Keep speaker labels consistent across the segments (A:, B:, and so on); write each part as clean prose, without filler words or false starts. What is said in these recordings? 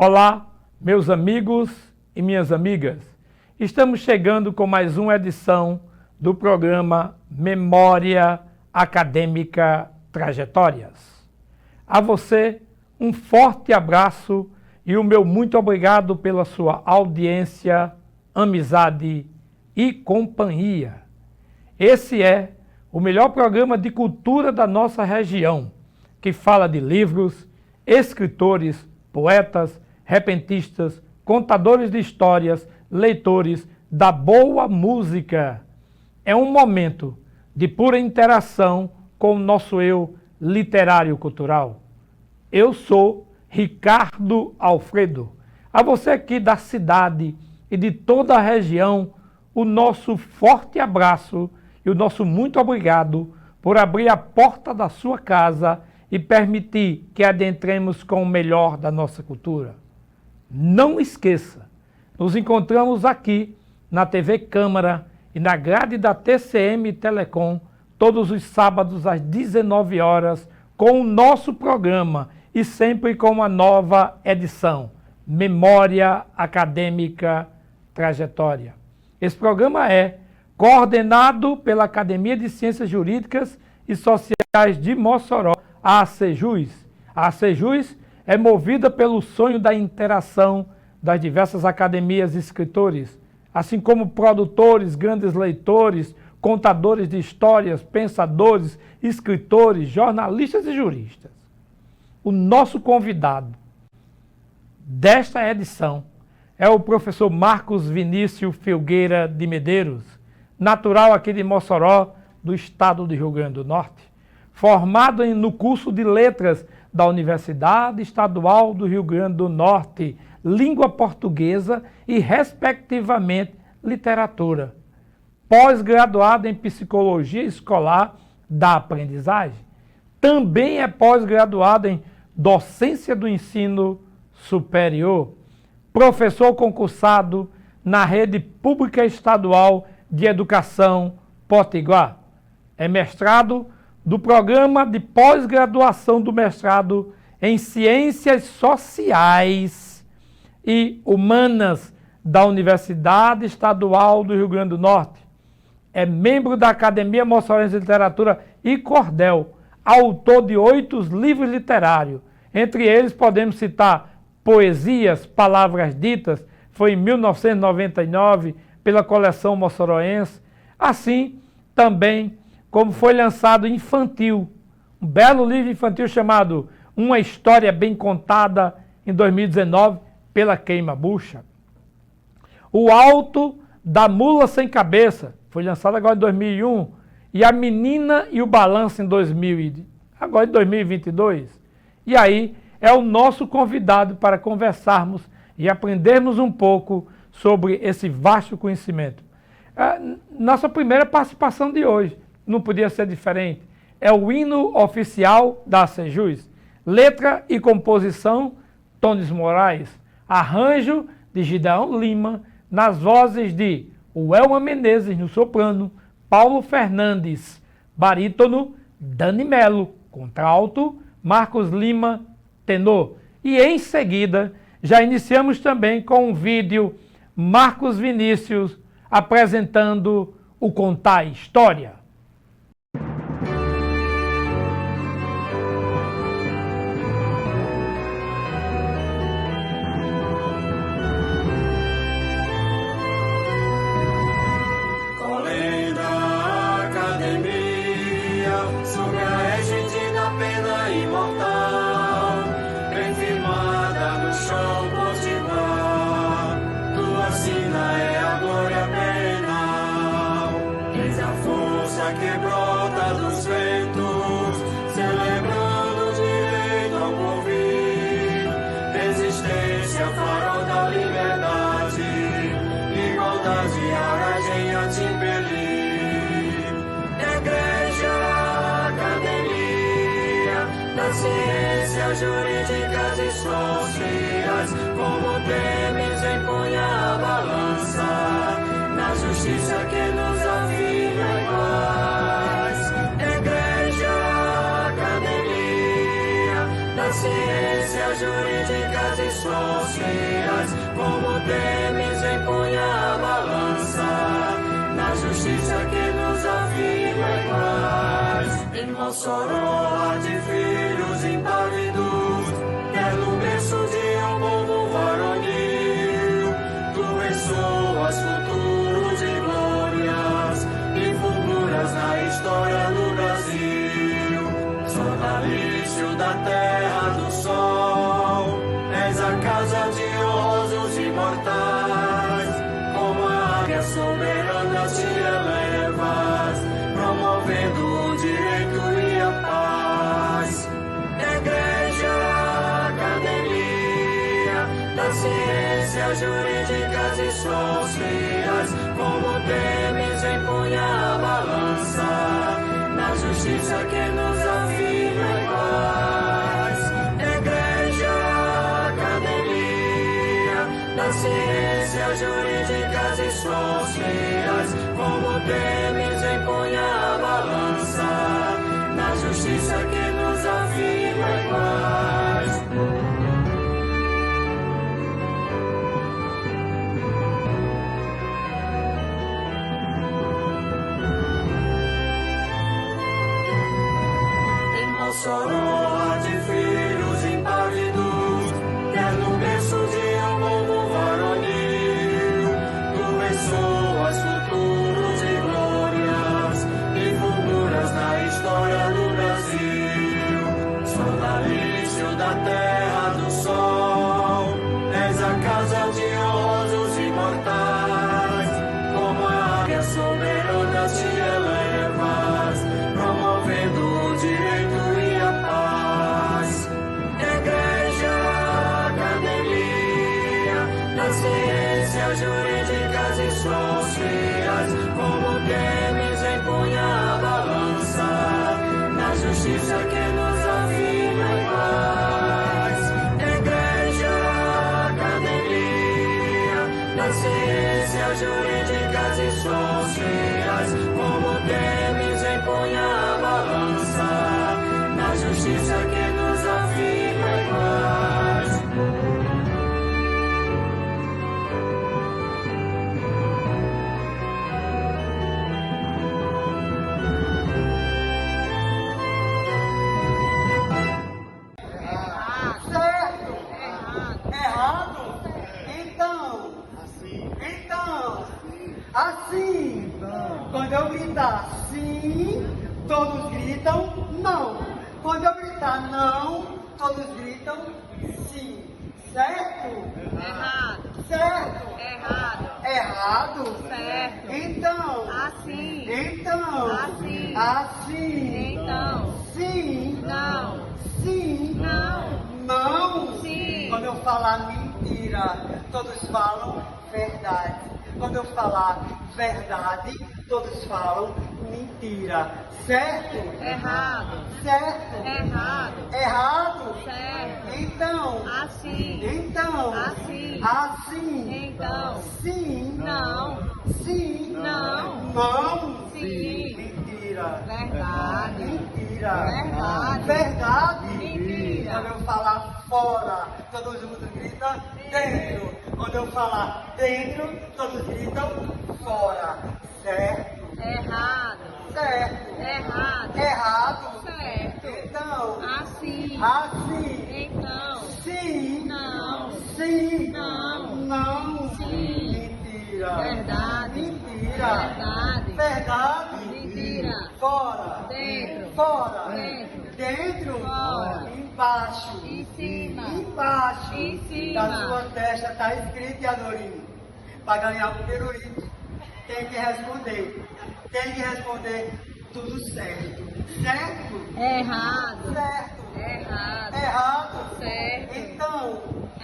A: Olá, meus amigos e minhas amigas. Estamos chegando com mais uma edição do programa Memória Acadêmica Trajetórias. A você, um forte abraço e o meu muito obrigado pela sua audiência, amizade e companhia. Esse é o melhor programa de cultura da nossa região, que fala de livros, escritores, poetas, repentistas, contadores de histórias, leitores da boa música. É um momento de pura interação com o nosso eu literário-cultural. Eu sou Ricardo Alfredo. A você aqui da cidade e de toda a região, o nosso forte abraço e o nosso muito obrigado por abrir a porta da sua casa e permitir que adentremos com o melhor da nossa cultura. Não esqueça, nos encontramos aqui na TV Câmara e na grade da TCM Telecom todos os sábados às 19 horas com o nosso programa e sempre com uma nova edição, Memória Acadêmica Trajetória. Esse programa é coordenado pela Academia de Ciências Jurídicas e Sociais de Mossoró, a ACJUS. A ACJUS é movida pelo sonho da interação das diversas academias e escritores, assim como produtores, grandes leitores, contadores de histórias, pensadores, escritores, jornalistas e juristas. O nosso convidado desta edição é o professor Marcos Vinícius Filgueira de Medeiros, natural aqui de Mossoró, do estado do Rio Grande do Norte, formado no curso de Letras da Universidade Estadual do Rio Grande do Norte, Língua Portuguesa e, respectivamente, Literatura. Pós-graduado em Psicologia Escolar da Aprendizagem. Também é pós-graduado em Docência do Ensino Superior. Professor concursado na Rede Pública Estadual de Educação Potiguar. É mestrado do Programa de Pós-Graduação do Mestrado em Ciências Sociais e Humanas da Universidade Estadual do Rio Grande do Norte. É membro da Academia Mossorense de Literatura e Cordel, autor de 8 livros literários. Entre eles podemos citar Poesias, Palavras Ditas, foi em 1999 pela coleção moçoroense. Assim, também como foi lançado infantil, um belo livro infantil chamado Uma História Bem Contada, em 2019, pela Queima Bucha. O Alto da Mula Sem Cabeça, foi lançado agora em 2001, e A Menina e o Balanço em 2022. E aí é o nosso convidado para conversarmos e aprendermos um pouco sobre esse vasto conhecimento. Nossa primeira participação de hoje, não podia ser diferente. É o hino oficial da ACJUS. Letra e composição, Tones Moraes. Arranjo de Gideão Lima, nas vozes de Welma Menezes no soprano, Paulo Fernandes, barítono, Dani Melo, contralto, Marcos Lima, tenor. E em seguida, já iniciamos também com um vídeo Marcos Vinícius apresentando o Contar História.
B: Que brota dos ventos, celebrando o direito ao porvir, resistência, farol da liberdade, igualdade, aragem a te impelir. Igreja, academia, das ciências jurídicas e sociais, como temes empunha a balança, na justiça que nos afirma iguais. Igreja, academia, das ciências jurídicas e sociais, reais. Como temes, impõe a balança, na justiça que nos afirma iguais. Em Mossoró há de filhos impávidos, terno berço de um povo varonil. Tu ressoas futuros de glórias e fulguras na história do Brasil. Sonalício da terra do sol, és a casa de honrosos imortais. Como a águia soberana te elevas, promovendo o direito e a paz. Igreja, academia das ciências jurídicas e sociais, como temes, impõe a balança, na justiça que nos afirma iguais. Igreja, academia das ciências jurídicas e sociais, como temes, impõe a balança, na justiça que nos afirma iguais. Mossoró há de filhos impávidos, terno berço de um povo varonil. Tu ressoas futuros de glórias e fulguras na história do Brasil. Sonalício da terra do sol, és a casa de honrosos imortais. Como a águia soberana te elevas, promovendo o direito e a paz. Igreja, academia das ciências jurídicas e sociais, como temes, impõe a balança, na justiça que nos afirma iguais. Igreja, academia das ciências jurídicas e sociais, como temes, impõe a balança, na justiça que nos afirma iguais.
C: Certo? Errado? Então, assim, quando eu gritar sim, todos gritam não. Quando eu gritar não, todos gritam sim. Certo?
D: Errado.
C: Certo?
D: Errado.
C: Errado?
D: Certo.
C: Então.
D: Assim.
C: Então.
D: Assim.
C: Assim.
D: Então.
C: Sim.
D: Não.
C: Sim.
D: Não.
C: Não.
D: Sim.
C: Quando eu falar mentira, todos falam verdade. Quando eu falar verdade, todos falam mentira. Certo?
D: Errado.
C: Certo?
D: Errado.
C: Errado?
D: Certo.
C: Então.
D: Assim.
C: Então.
D: Assim.
C: Assim.
D: Então.
C: Sim.
D: Não.
C: Sim.
D: Não.
C: Não.
D: Sim.
C: Mentira.
D: Verdade.
C: Mentira.
D: Verdade.
C: Verdade.
D: Mentira.
C: Quando eu falar fora, todos juntos gritam dentro. Quando eu falar dentro, todos gritam fora. Certo?
D: Errado.
C: Certo.
D: Errado.
C: Errado.
D: Certo.
C: Então.
D: Assim.
C: Assim.
D: Então.
C: Sim.
D: Não.
C: Sim.
D: Não.
C: Não.
D: Sim.
C: Mentira.
D: Verdade.
C: Mentira.
D: Verdade.
C: Verdade.
D: Mentira.
C: Fora.
D: Dentro.
C: Fora.
D: Dentro.
C: Dentro.
D: Fora.
C: Embaixo.
D: Em cima.
C: Embaixo.
D: Em cima.
C: Da sua testa está escrito, Adorinho. Para ganhar o pirulito, tem que responder. Tem que responder tudo certo. Certo?
D: Errado.
C: Certo.
D: Errado.
C: Errado.
D: Certo.
C: Então.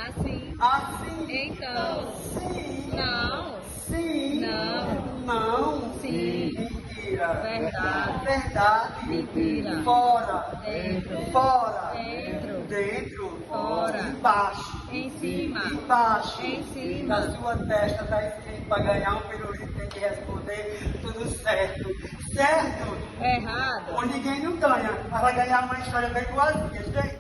D: Assim.
C: Assim.
D: Então.
C: Sim.
D: Não.
C: Sim.
D: Não.
C: Não.
D: Sim.
C: Mentira.
D: Verdade.
C: Verdade.
D: Mentira.
C: Fora.
D: Dentro.
C: Fora.
D: Dentro.
C: Dentro.
D: Fora.
C: Embaixo.
D: Em cima.
C: Embaixo.
D: Em cima.
C: Na sua testa está escrito para ganhar um pirulito, tem que responder tudo certo. Certo?
D: Errado.
C: Ou ninguém não ganha, mas vai ganhar uma história bem igualzinha, gente.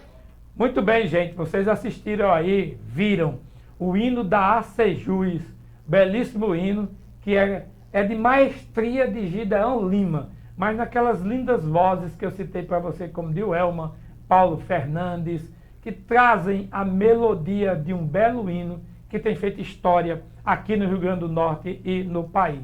A: Muito bem, gente. Vocês assistiram aí, viram o hino da Acejus, belíssimo hino, que é de maestria de Gideão Lima, mas naquelas lindas vozes que eu citei para você, como de Elma, Paulo Fernandes, que trazem a melodia de um belo hino que tem feito história aqui no Rio Grande do Norte e no país.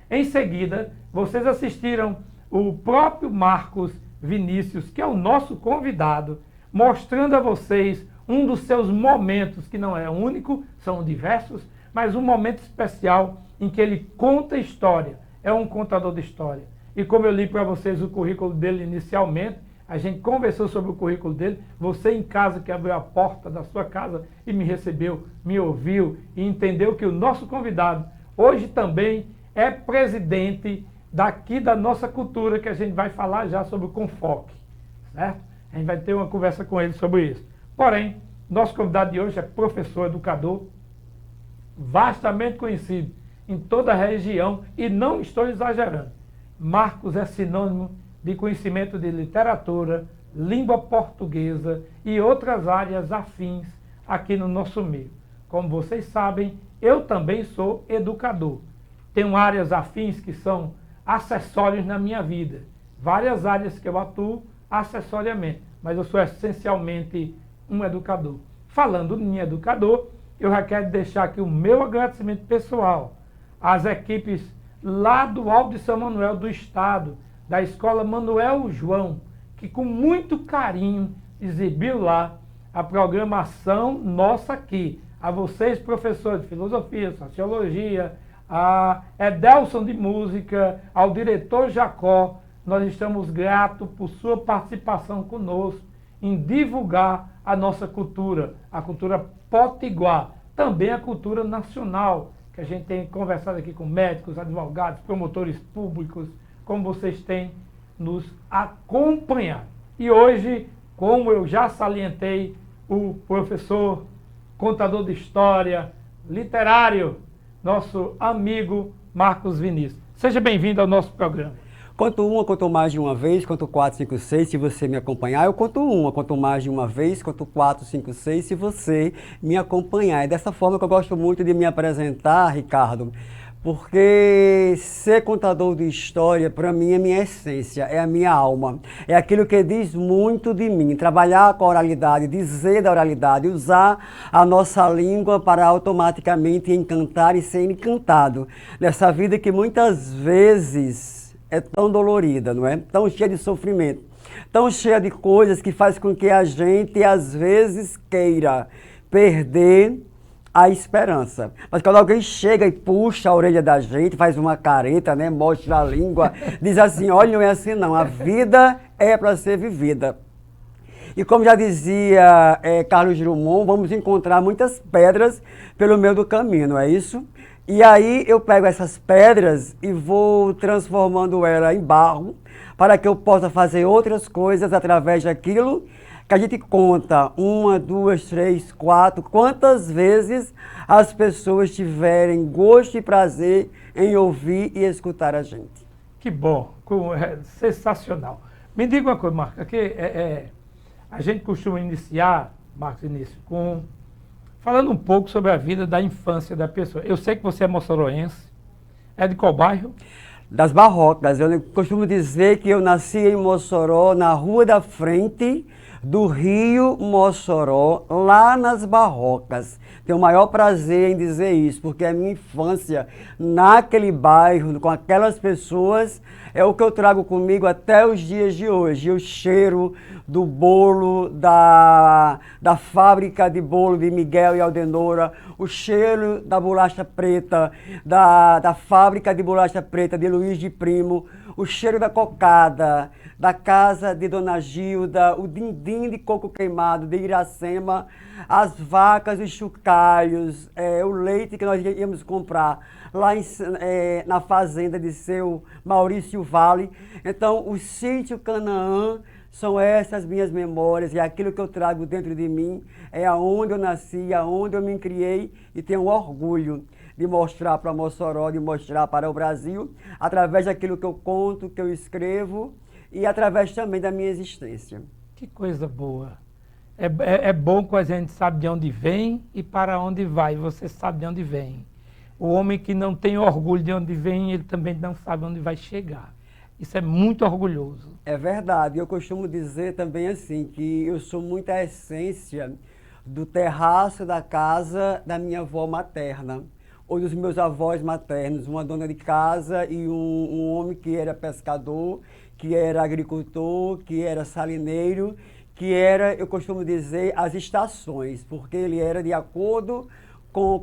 A: Em seguida, vocês assistiram o próprio Marcos Vinícius, que é o nosso convidado, mostrando a vocês um dos seus momentos, que não é único, são diversos, mas um momento especial em que ele conta história, é um contador de história. E como eu li para vocês o currículo dele inicialmente, a gente conversou sobre o currículo dele, você em casa que abriu a porta da sua casa e me recebeu, me ouviu e entendeu que o nosso convidado hoje também é presidente daqui da nossa cultura, que a gente vai falar já sobre o Confoque, certo? A gente vai ter uma conversa com ele sobre isso. Porém, nosso convidado de hoje é professor, educador, vastamente conhecido em toda a região, e não estou exagerando. Marcos é sinônimo de conhecimento de literatura, língua portuguesa e outras áreas afins aqui no nosso meio. Como vocês sabem, eu também sou educador. Tenho áreas afins que são acessórios na minha vida. Várias áreas que eu atuo acessoriamente, mas eu sou essencialmente um educador. Falando em educador, eu já quero deixar aqui o meu agradecimento pessoal às equipes lá do Alto de São Manuel do Estado, da Escola Manuel João, que com muito carinho exibiu lá a programação nossa aqui. A vocês, professores de filosofia, sociologia, a Edelson de música, ao diretor Jacó, nós estamos gratos por sua participação conosco em divulgar a nossa cultura, a cultura potiguar, também a cultura nacional, que a gente tem conversado aqui com médicos, advogados, promotores públicos, como vocês têm nos acompanhado. E hoje, como eu já salientei, o professor, contador de história, literário, nosso amigo Marcos Vinícius. Seja bem-vindo ao nosso programa.
E: Conto uma, conto mais de uma vez, conto 4, 5, 6, se você me acompanhar. Eu conto uma, conto mais de uma vez, conto 4, 5, 6, se você me acompanhar. É dessa forma que eu gosto muito de me apresentar, Ricardo, porque ser contador de história, para mim, é minha essência, é a minha alma. É aquilo que diz muito de mim. Trabalhar com a oralidade, dizer da oralidade, usar a nossa língua para automaticamente encantar e ser encantado. Nessa vida que muitas vezes é tão dolorida, não é? Tão cheia de sofrimento, tão cheia de coisas que faz com que a gente, às vezes, queira perder a esperança. Mas quando alguém chega e puxa a orelha da gente, faz uma careta, né? Mostra a língua, diz assim, olha, não é assim não, a vida é para ser vivida. E como já dizia Carlos Drummond, vamos encontrar muitas pedras pelo meio do caminho, não é isso? E aí eu pego essas pedras e vou transformando ela em barro para que eu possa fazer outras coisas através daquilo que a gente conta. 1, 2, 3, 4, quantas vezes as pessoas tiverem gosto e prazer em ouvir e escutar a gente.
A: Que bom, sensacional. Me diga uma coisa, Marcos, aqui a gente costuma iniciar, Marcos Vinícius, falando um pouco sobre a vida da infância da pessoa. Eu sei que você é moçoroense. É de qual bairro?
E: Das Barrocas. Eu costumo dizer que eu nasci em Mossoró, na Rua da Frente do Rio Mossoró, lá nas Barrocas. Tenho o maior prazer em dizer isso, porque a minha infância naquele bairro, com aquelas pessoas, é o que eu trago comigo até os dias de hoje. O cheiro do bolo, da fábrica de bolo de Miguel e Aldenora, o cheiro da bolacha preta, da fábrica de bolacha preta de Luiz de Primo, o cheiro da cocada, da casa de Dona Gilda, o dindim de coco queimado de Iracema, as vacas, os chocalhos, o leite que nós íamos comprar lá na fazenda de seu Maurício Vale. Então, o sítio Canaã são essas minhas memórias, e aquilo que eu trago dentro de mim é aonde eu nasci, aonde eu me criei, e tenho orgulho de mostrar para Mossoró, de mostrar para o Brasil, através daquilo que eu conto, que eu escrevo, e através também da minha existência.
A: Que coisa boa. É bom quando a gente sabe de onde vem e para onde vai. Você sabe de onde vem. O homem que não tem orgulho de onde vem, ele também não sabe onde vai chegar. Isso é muito orgulhoso.
E: É verdade. Eu costumo dizer também assim, que eu sou muito a essência do terraço da casa da minha avó materna, ou dos meus avós maternos, uma dona de casa e um homem que era pescador, que era agricultor, que era salineiro, que era, eu costumo dizer, as estações, porque ele era de acordo com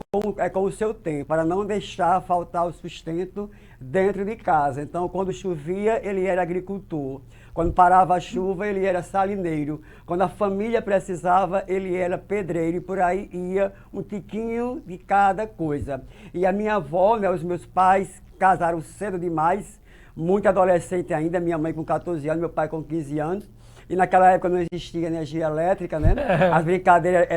E: o seu tempo, para não deixar faltar o sustento dentro de casa. Então, quando chovia, ele era agricultor. Quando parava a chuva, ele era salineiro. Quando a família precisava, ele era pedreiro. E por aí ia um tiquinho de cada coisa. E a minha avó, né, os meus pais casaram cedo demais, muito adolescente ainda, minha mãe com 14 anos, meu pai com 15 anos. E naquela época não existia energia elétrica, né? As brincadeiras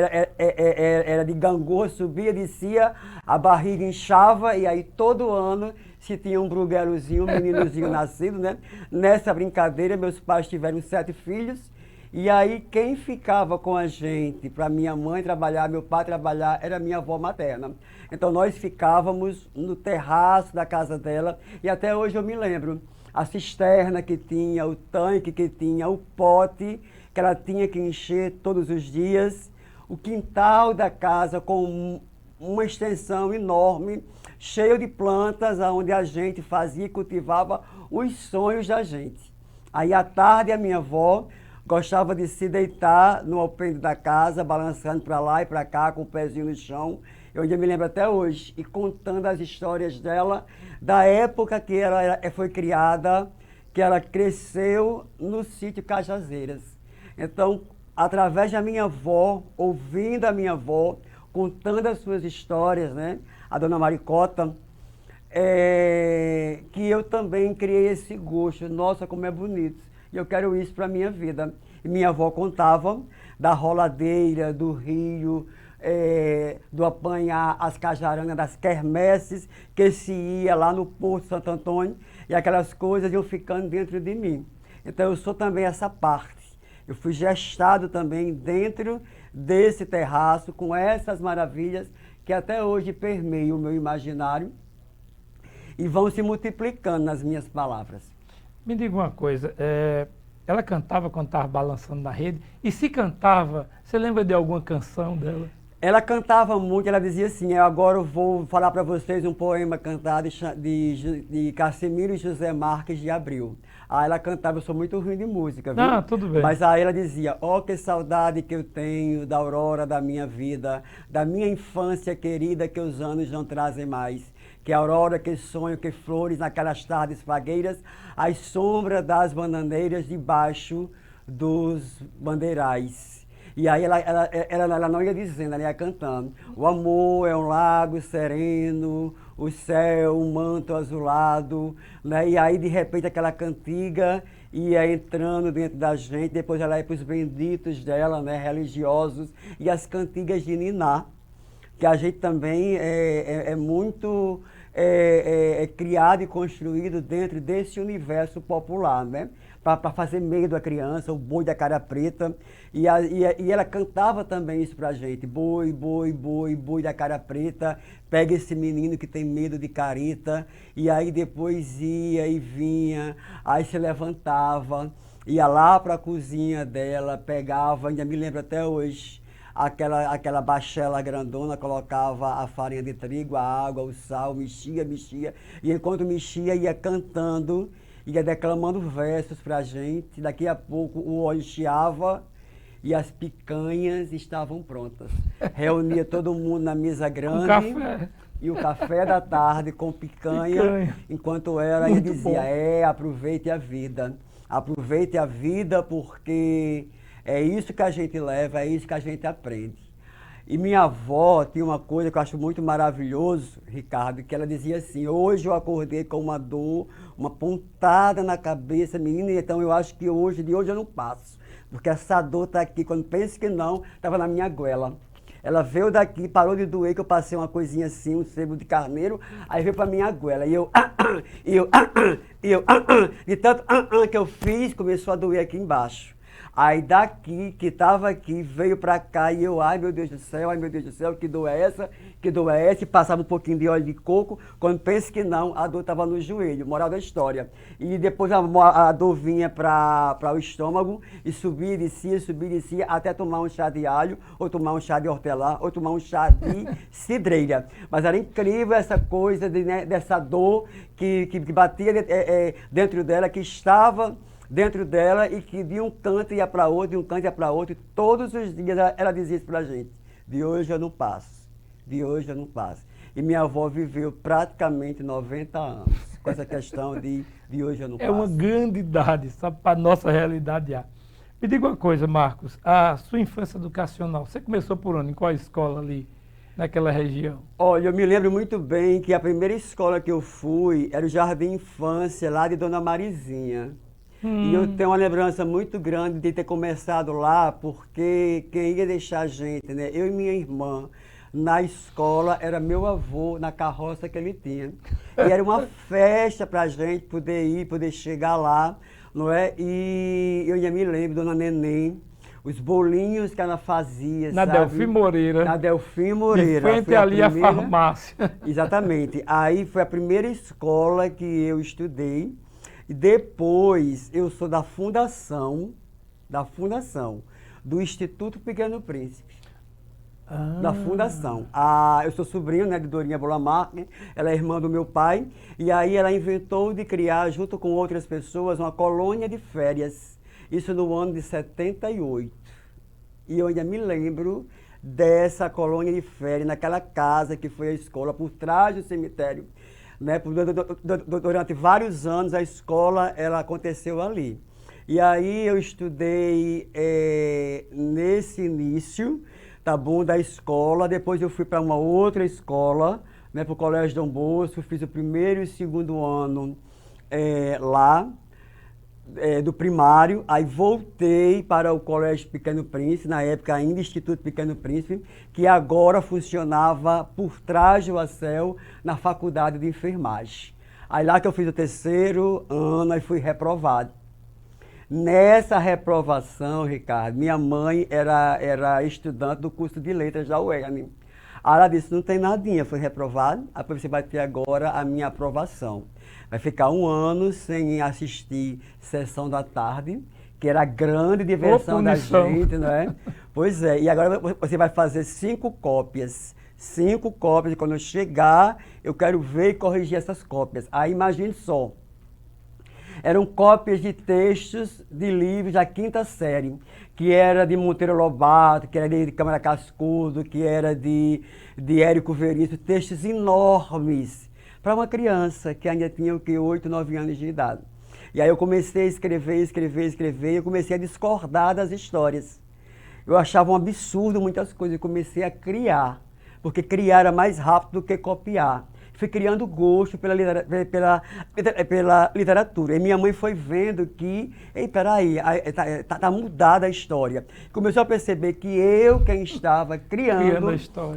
E: era de gangorra, subia, descia, a barriga inchava e aí todo ano se tinha um bruguelozinho, um meninozinho nascido, né? Nessa brincadeira meus pais tiveram 7 filhos e aí quem ficava com a gente, para minha mãe trabalhar, meu pai trabalhar, era minha avó materna. Então nós ficávamos no terraço da casa dela e até hoje eu me lembro. A cisterna que tinha, o tanque que tinha, o pote que ela tinha que encher todos os dias, o quintal da casa com uma extensão enorme, cheio de plantas, onde a gente fazia e cultivava os sonhos da gente. Aí à tarde a minha avó gostava de se deitar no alpendre da casa, balançando para lá e para cá, com o pezinho no chão. Eu ainda me lembro até hoje, e contando as histórias dela, da época que ela foi criada, que ela cresceu no sítio Cajazeiras. Então, através da minha avó, ouvindo a minha avó, contando as suas histórias, né? A dona Maricota, que eu também criei esse gosto. Nossa, como é bonito. E eu quero isso para a minha vida. E minha avó contava da roladeira, do rio, do apanhar as cajaranas, das quermesses que se ia lá no Porto Santo Antônio e aquelas coisas iam ficando dentro de mim. Então eu sou também essa parte. Eu fui gestado também dentro desse terraço com essas maravilhas que até hoje permeiam o meu imaginário e vão se multiplicando nas minhas palavras.
A: Me diga uma coisa, ela cantava quando estava balançando na rede, e se cantava, você lembra de alguma canção dela?
E: Ela cantava muito, ela dizia assim, agora eu vou falar para vocês um poema cantado de Cassimiro José Marques de Abril. Aí ela cantava, eu sou muito ruim de música, viu?
A: Ah, tudo bem.
E: Mas aí ela dizia, que saudade que eu tenho da aurora da minha vida, da minha infância querida que os anos não trazem mais. Que aurora, que sonho, que flores naquelas tardes fagueiras, as sombras das debaixo dos bandeirais. E aí ela não ia dizendo, ela ia cantando. O amor é um lago sereno, o céu, um manto azulado, né? E aí de repente aquela cantiga ia entrando dentro da gente, depois ela ia para os benditos dela, né? Religiosos, e as cantigas de Niná, que a gente também é muito criado e construído dentro desse universo popular, né? Para fazer medo à criança, o boi da cara preta. E ela cantava também isso pra gente. Boi, boi, boi, boi da cara preta, pega esse menino que tem medo de careta. E aí depois ia e vinha, aí se levantava, ia lá para a cozinha dela, pegava, ainda me lembro até hoje, aquela bachela grandona, colocava a farinha de trigo, a água, o sal, mexia. E enquanto mexia, ia cantando, ia declamando versos pra gente. Daqui a pouco o óleo chiava e as picanhas estavam prontas. Reunia todo mundo na mesa grande.
A: Café.
E: E o café da tarde com picanha. Enquanto ela ia dizia, aproveite a vida. Aproveite a vida porque é isso que a gente leva, é isso que a gente aprende. E minha avó tinha uma coisa que eu acho muito maravilhoso, Ricardo, que ela dizia assim, hoje eu acordei com uma dor, uma pontada na cabeça, menina, então eu acho que de hoje eu não passo, porque essa dor está aqui, quando penso que não, estava na minha goela. Ela veio daqui, parou de doer, que eu passei uma coisinha assim, um sebo de carneiro, aí veio para minha goela, e eu, de tanto que eu fiz, começou a doer aqui embaixo. Aí daqui, que estava aqui, veio para cá e eu, ai meu Deus do céu, que dor é essa? Que dor é essa? E passava um pouquinho de óleo de coco, quando penso que não, a dor estava no joelho, moral da história. E depois a dor vinha para o estômago e subia e descia, até tomar um chá de alho, ou tomar um chá de hortelã, ou tomar um chá de cidreira. Mas era incrível essa coisa dessa dor que batia dentro dela, que estava dentro dela e que de um canto ia para outro, de um canto ia para outro, e todos os dias ela dizia isso para a gente: de hoje eu não passo, de hoje eu não passo. E minha avó viveu praticamente 90 anos com essa questão de hoje eu não passo.
A: É uma grande idade, sabe, para a nossa realidade. Me diga uma coisa, Marcos, a sua infância educacional, você começou por onde? Em qual escola ali, naquela região?
E: Olha, eu me lembro muito bem que a primeira escola que eu fui era o Jardim Infância, lá de Dona Marizinha. E eu tenho uma lembrança muito grande de ter começado lá, porque quem ia deixar a gente, né, eu e minha irmã, na escola, era meu avô, na carroça que ele tinha. E era uma festa para a gente poder ir, poder chegar lá, não é? E eu ainda me lembro, Dona Neném, os bolinhos que ela fazia,
A: Na Delfim Moreira.
E: Na Delfim Moreira.
A: De frente ali a farmácia.
E: Exatamente. Aí foi a primeira escola que eu estudei. E depois eu sou da fundação do Instituto Pequeno Príncipe. Da fundação. Eu sou sobrinho, né, de Dorinha Bolamarque, ela é irmã do meu pai, e aí ela inventou de criar, junto com outras pessoas, uma colônia de férias. Isso no ano de 78. E eu ainda me lembro dessa colônia de férias, naquela casa que foi a escola, por trás do cemitério. Né? Durante vários anos a escola ela aconteceu ali. E aí eu estudei nesse início, tá bom, da escola. Depois eu fui para uma outra escola, né, para o Colégio Dom Bosco. Fiz o primeiro e o segundo ano lá, do primário. Aí voltei para o Colégio Pequeno Príncipe, na época ainda Instituto Pequeno Príncipe, que agora funcionava por trás do ACEL, na Faculdade de Enfermagem. Aí lá que eu fiz o terceiro ano e fui reprovado. Nessa reprovação, Ricardo, minha mãe era estudante do curso de letras da UERN. Aí ela disse: não tem nadinha, foi reprovado, aí você vai ter agora a minha aprovação. Vai ficar 1 ano sem assistir sessão da tarde, que era a grande diversão da gente, não é? Pois é, e agora você vai fazer 5 cópias. 5 cópias, e quando eu chegar, eu quero ver e corrigir essas cópias. Aí imagine só. Eram cópias de textos de livros da 5ª série, que era de Monteiro Lobato, que era de Câmara Cascudo, que era de Érico Veríssimo, textos enormes para uma criança que ainda tinha 8, 9 anos de idade. E aí eu comecei a escrever, e eu comecei a discordar das histórias. Eu achava um absurdo muitas coisas, eu comecei a criar, porque criar era mais rápido do que copiar. Fui criando gosto pela literatura. E minha mãe foi vendo que, peraí, tá mudada a história. Começou a perceber que eu quem estava criando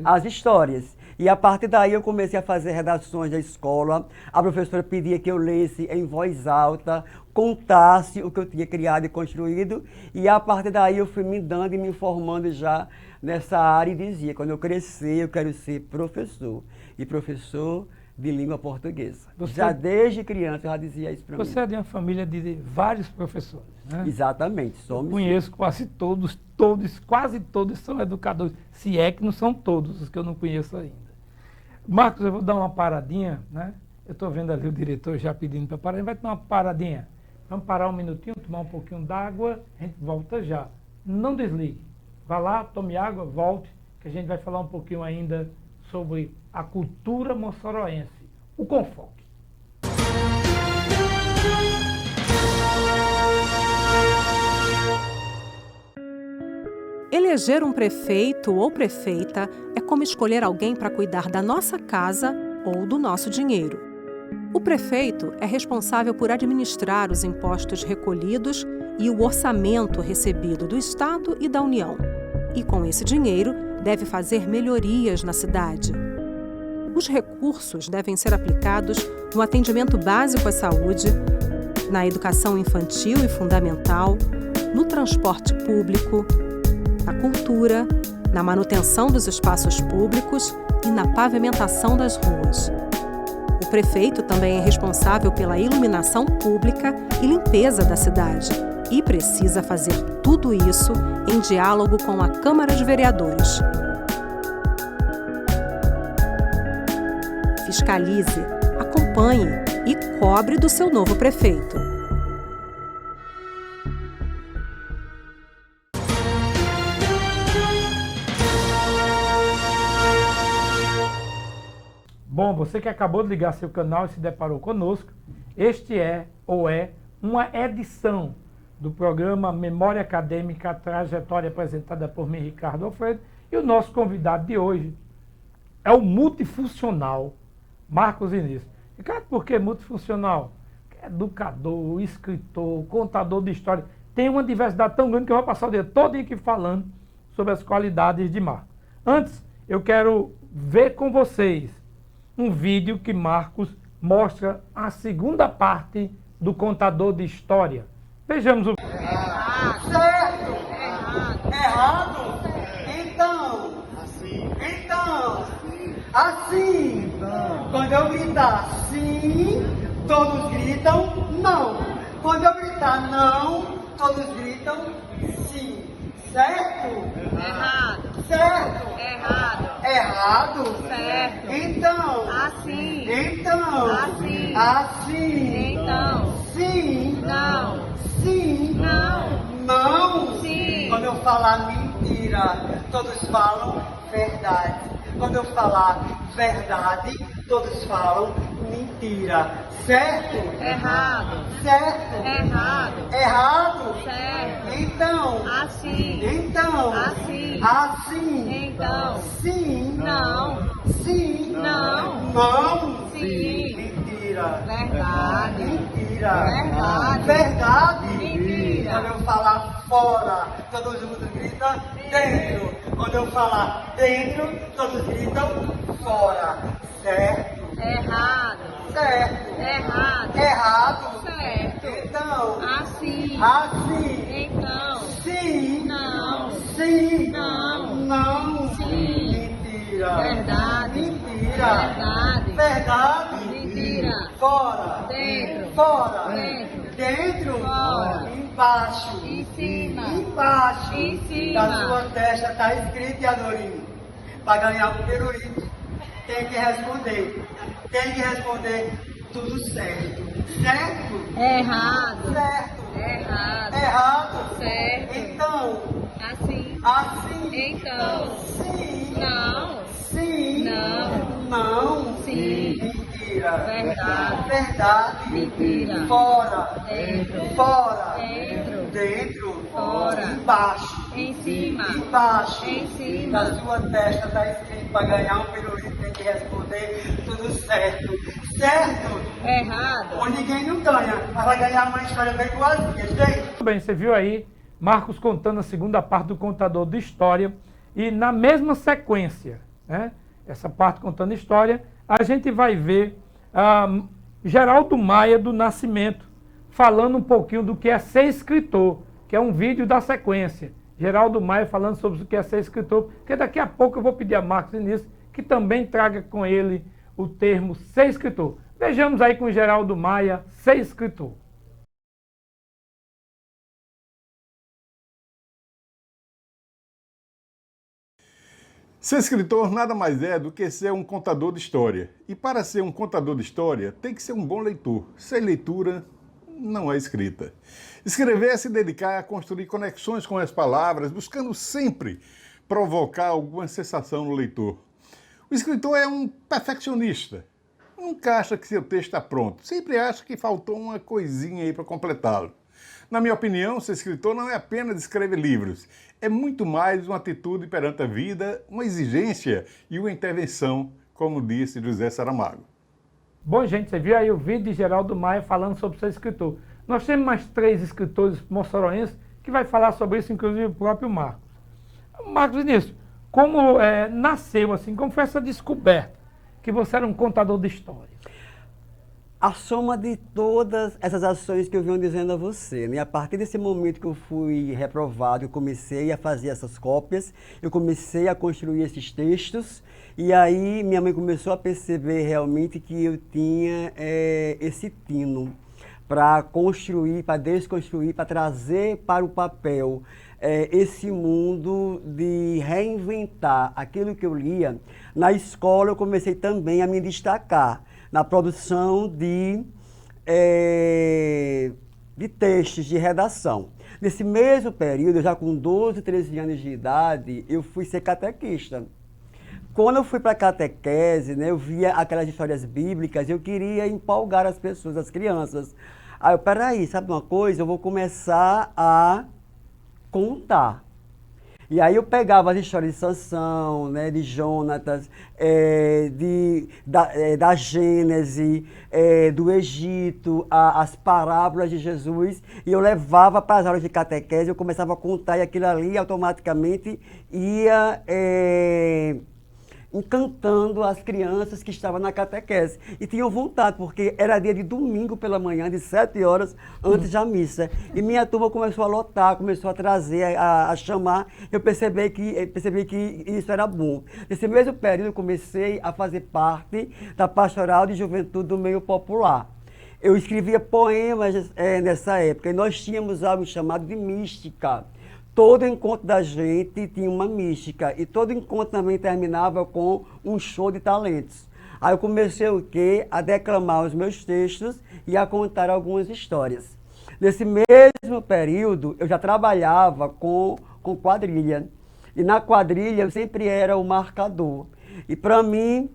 E: as histórias. E a partir daí eu comecei a fazer redações da escola. A professora pedia que eu lesse em voz alta, contasse o que eu tinha criado e construído. E a partir daí eu fui me dando e me formando já nessa área e dizia: quando eu crescer eu quero ser professor. E professor de língua portuguesa. Já desde criança eu já dizia isso para mim.
A: Você é de uma família de vários professores, né?
E: Exatamente. Somos.
A: Eu conheço quase todos, quase todos são educadores. Se é que não são todos os que eu não conheço ainda. Marcos, eu vou dar uma paradinha, né? Eu estou vendo ali o diretor já pedindo para parar. A gente vai tomar uma paradinha. Vamos parar um minutinho, tomar um pouquinho d'água, a gente volta já. Não desligue. Vá lá, tome água, volte, que a gente vai falar um pouquinho ainda sobre a cultura moçoroense, o Confoque.
F: Eleger um prefeito ou prefeita é como escolher alguém para cuidar da nossa casa ou do nosso dinheiro. O prefeito é responsável por administrar os impostos recolhidos e o orçamento recebido do Estado e da União. E com esse dinheiro, deve fazer melhorias na cidade. Os recursos devem ser aplicados no atendimento básico à saúde, na educação infantil e fundamental, no transporte público, na cultura, na manutenção dos espaços públicos e na pavimentação das ruas. O prefeito também é responsável pela iluminação pública e limpeza da cidade e precisa fazer tudo isso em diálogo com a Câmara de Vereadores. Fiscalize, acompanhe e cobre do seu novo prefeito.
A: Bom, você que acabou de ligar seu canal e se deparou conosco, este é uma edição do programa Memória Acadêmica Trajetória, apresentada por mim, Ricardo Alfredo, e o nosso convidado de hoje é o multifuncional Marcos Vinícius. Ricardo, por que multifuncional? Educador, escritor, contador de história. Tem uma diversidade tão grande que eu vou passar o dia todo aqui falando sobre as qualidades de Marcos. Antes, eu quero ver com vocês um vídeo que Marcos mostra a segunda parte do contador de história. Vejamos o...
C: Certo? Errado? Então, assim, quando eu gritar sim, todos gritam não. Quando eu gritar não, todos gritam sim. Certo?
D: Errado.
C: Certo?
D: Errado.
C: Errado?
D: Certo.
C: Então,
D: Assim.
C: então,
D: Assim.
C: assim,
D: Então.
C: sim,
D: Não.
C: sim,
D: Não.
C: não.
D: Sim.
C: Quando eu falar mentira, todos falam verdade. Quando eu falar verdade, todos falam mentira. Certo?
D: Errado.
C: Certo?
D: Errado.
C: Errado?
D: Certo.
C: Então,
D: Assim.
C: então,
D: Assim.
C: assim,
D: Então.
C: sim,
D: Não.
C: sim,
D: Não.
C: não,
D: Sim.
C: mentira.
D: Verdade.
C: Mentira.
D: Verdade.
C: Verdade.
D: Mentira.
C: Quando eu falar fora, todos juntos gritam dentro. Quando eu falar dentro, todos gritam fora. Certo?
D: Errado.
C: Certo?
D: Errado.
C: Errado?
D: Certo.
C: Então,
D: Assim.
C: assim,
D: Então.
C: sim,
D: Não.
C: sim,
D: Não.
C: não,
D: Sim.
C: mentira.
D: Verdade.
C: Mentira.
D: Verdade.
C: Verdade.
D: Mentira.
C: Fora.
D: Dentro.
C: Fora.
D: Dentro.
C: Dentro.
D: Fora.
C: Embaixo.
D: Em cima.
C: Embaixo.
D: Em cima.
C: Da sua testa está escrito, Adorinho. Para ganhar o pirulito, tem que responder. Tem que responder tudo certo. Certo?
D: Errado.
C: Certo.
D: Errado.
C: Errado.
D: Certo.
C: Então,
D: Assim.
C: assim.
D: Então.
C: Sim.
D: Não.
C: Sim.
D: Não.
C: Não.
D: Sim.
C: Mentira.
D: Verdade.
C: Verdade.
D: Mentira.
C: Fora.
D: Dentro.
C: Fora.
D: Dentro.
C: Dentro.
D: Fora.
C: Embaixo.
D: Em cima.
C: Embaixo.
D: Em cima.
C: Na sua testa está escrito para ganhar um pirulito, tem que responder tudo certo. Certo?
D: Errado.
C: Ou ninguém não ganha, mas vai ganhar uma história bem igualzinha, gente.
A: Muito bem, você viu aí Marcos contando a segunda parte do contador de história e na mesma sequência, né, essa parte contando história, a gente vai ver Geraldo Maia do Nascimento falando um pouquinho do que é ser escritor, que é um vídeo da sequência. Geraldo Maia falando sobre o que é ser escritor, porque daqui a pouco eu vou pedir a Marcos Vinícius que também traga com ele o termo ser escritor. Vejamos aí com Geraldo Maia, ser escritor.
G: Ser escritor nada mais é do que ser um contador de história. E para ser um contador de história, tem que ser um bom leitor. Sem leitura, não é escrita. Escrever é se dedicar a construir conexões com as palavras, buscando sempre provocar alguma sensação no leitor. O escritor é um perfeccionista. Nunca acha que seu texto está pronto. Sempre acha que faltou uma coisinha aí para completá-lo. Na minha opinião, ser escritor não é apenas escrever livros. É muito mais uma atitude perante a vida, uma exigência e uma intervenção, como disse José Saramago.
A: Bom, gente, você viu aí o vídeo de Geraldo Maia falando sobre ser escritor. Nós temos mais 3 escritores moçoroenses que vai falar sobre isso, inclusive o próprio Marcos. Marcos Vinícius, como nasceu assim, como foi essa descoberta que você era um contador de história?
E: A soma de todas essas ações que eu venho dizendo a você, né? A partir desse momento que eu fui reprovado, eu comecei a fazer essas cópias, eu comecei a construir esses textos, e aí minha mãe começou a perceber realmente que eu tinha esse tino para construir, para desconstruir, para trazer para o papel esse mundo de reinventar aquilo que eu lia. Na escola eu comecei também a me destacar na produção de textos de redação. Nesse mesmo período, já com 12, 13 anos de idade, eu fui ser catequista. Quando eu fui para a catequese, né, eu via aquelas histórias bíblicas, eu queria empolgar as pessoas, as crianças. Aí eu, peraí, sabe uma coisa? Eu vou começar a contar. E aí eu pegava as histórias de Sansão, né, de Jonatas, da Gênese, do Egito, as parábolas de Jesus, e eu levava para as aulas de catequese, eu começava a contar e aquilo ali automaticamente ia encantando as crianças que estavam na catequese. E tinham vontade, porque era dia de domingo pela manhã, de 7 horas antes da missa. E minha turma começou a lotar, começou a trazer, a chamar. Eu percebi que isso era bom. Nesse mesmo período, eu comecei a fazer parte da pastoral de juventude do meio popular. Eu escrevia poemas nessa época, e nós tínhamos algo chamado de mística. Todo encontro da gente tinha uma mística, e todo encontro também terminava com um show de talentos. Aí eu comecei o quê? A declamar os meus textos e a contar algumas histórias. Nesse mesmo período, eu já trabalhava com quadrilha. E na quadrilha eu sempre era o marcador. E para mim,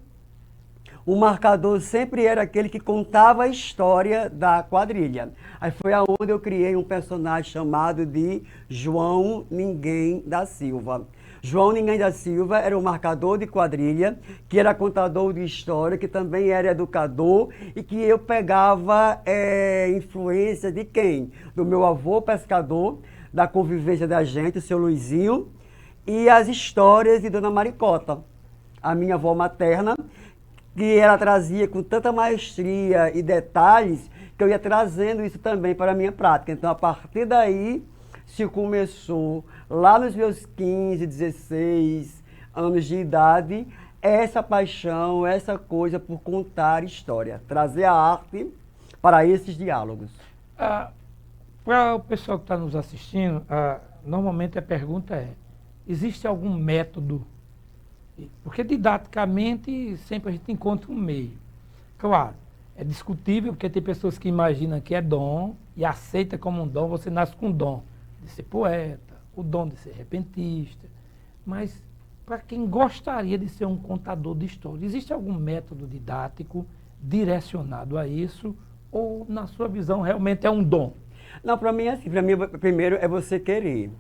E: o marcador sempre era aquele que contava a história da quadrilha. Aí foi aonde eu criei um personagem chamado de João Ninguém da Silva. João Ninguém da Silva era um marcador de quadrilha, que era contador de história, que também era educador, e que eu pegava influência de quem? Do meu avô pescador, da convivência da gente, o seu Luizinho, e as histórias de Dona Maricota, a minha avó materna, que ela trazia com tanta maestria e detalhes, que eu ia trazendo isso também para a minha prática. Então, a partir daí, se começou, lá nos meus 15, 16 anos de idade, essa paixão, essa coisa por contar história, trazer a arte para esses diálogos.
A: Para o pessoal que está nos assistindo, normalmente a pergunta é, existe algum método? Porque didaticamente sempre a gente encontra um meio. Claro, é discutível porque tem pessoas que imaginam que é dom e aceita como um dom, você nasce com o dom de ser poeta, o dom de ser repentista. Mas para quem gostaria de ser um contador de história, existe algum método didático direcionado a isso? Ou, na sua visão, realmente é um dom?
E: Não, para mim é assim. Para mim, primeiro é você querer.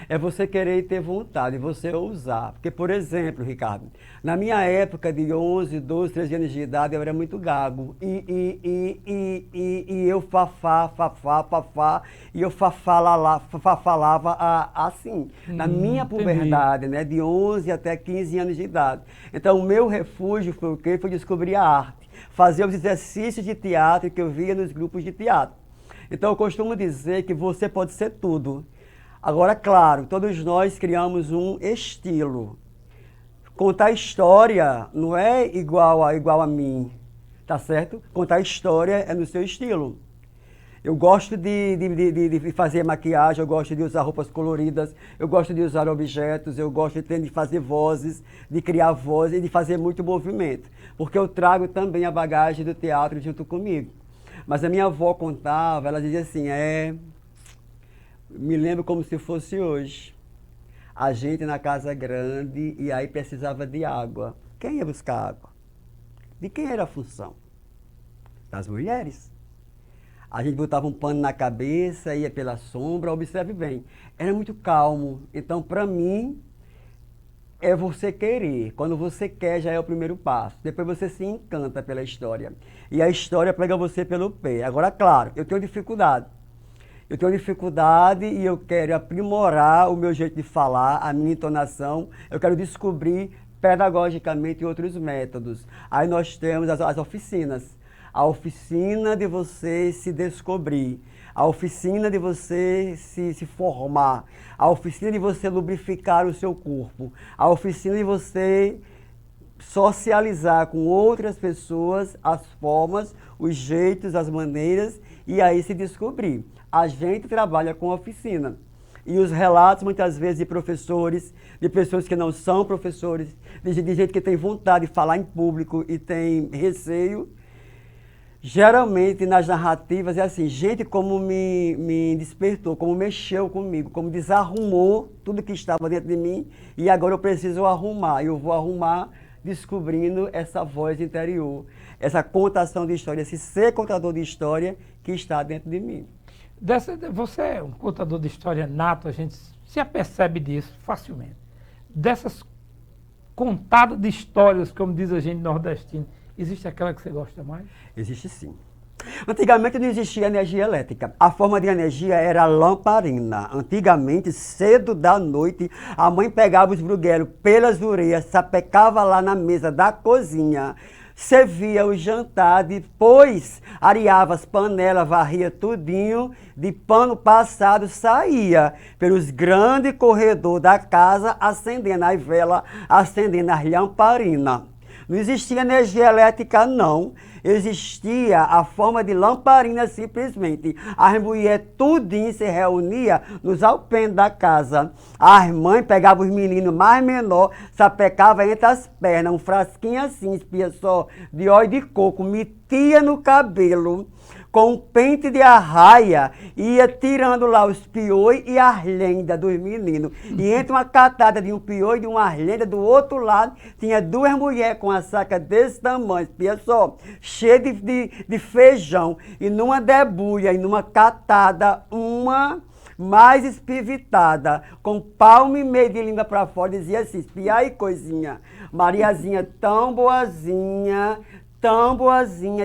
E: É você querer e ter vontade, você ousar. Porque, por exemplo, Ricardo, na minha época de 11, 12, 13 anos de idade, eu era muito gago. E eu fafá, e eu falava assim. Na minha puberdade, né, de 11 até 15 anos de idade. Então, o meu refúgio foi o quê? Foi descobrir a arte. Fazer os exercícios de teatro que eu via nos grupos de teatro. Então, eu costumo dizer que você pode ser tudo. Agora, claro, todos nós criamos um estilo. Contar história não é igual a mim, tá certo? Contar história é no seu estilo. Eu gosto de fazer maquiagem, eu gosto de usar roupas coloridas, eu gosto de usar objetos, eu gosto de fazer vozes, de criar vozes e de fazer muito movimento. Porque eu trago também a bagagem do teatro junto comigo. Mas a minha avó contava, ela dizia assim, me lembro como se fosse hoje. A gente na casa grande e aí precisava de água. Quem ia buscar água? De quem era a função? Das mulheres. A gente botava um pano na cabeça, ia pela sombra, observe bem. Era muito calmo. Então, para mim, é você querer. Quando você quer, já é o primeiro passo. Depois você se encanta pela história. E a história pega você pelo pé. Agora, claro, eu tenho dificuldade. E eu quero aprimorar o meu jeito de falar, a minha entonação. Eu quero descobrir pedagogicamente outros métodos. Aí nós temos as oficinas. A oficina de você se descobrir, a oficina de você se formar, a oficina de você lubrificar o seu corpo, a oficina de você socializar com outras pessoas as formas, os jeitos, as maneiras e aí se descobrir. A gente trabalha com oficina. E os relatos, muitas vezes, de professores, de pessoas que não são professores, de gente que tem vontade de falar em público e tem receio, geralmente nas narrativas é assim, gente como me despertou, como mexeu comigo, como desarrumou tudo que estava dentro de mim e agora eu preciso arrumar. Eu vou arrumar descobrindo essa voz interior, essa contação de história, esse ser contador de história que está dentro de mim.
A: Você é um contador de história nato, a gente se apercebe disso facilmente. Dessas contadas de histórias, como diz a gente nordestino, existe aquela que você gosta mais?
E: Existe sim. Antigamente não existia energia elétrica. A forma de energia era lamparina. Antigamente, cedo da noite, a mãe pegava os bruguelos pelas orelhas, sapecava lá na mesa da cozinha, servia o jantar, depois areava as panelas, varria tudinho, de pano passado saía pelos grandes corredores da casa, acendendo as velas, acendendo as lamparinas. Não existia energia elétrica, não. Existia a forma de lamparina simplesmente. As mulheres tudinho se reuniam nos alpendres da casa. As mães pegavam os meninos mais menores, sapecavam entre as pernas, um frasquinho assim, espia só, de óleo de coco, metia no cabelo, com um pente de arraia, ia tirando lá os piões e as lendas dos meninos. E entre uma catada de um piô e de uma lenda, do outro lado, tinha duas mulheres com a saca desse tamanho, espia só, cheia de feijão, e numa debulha, e numa catada, uma mais espivitada, com palmo e meio de língua para fora, dizia assim, espia aí, coisinha, Mariazinha tão boazinha,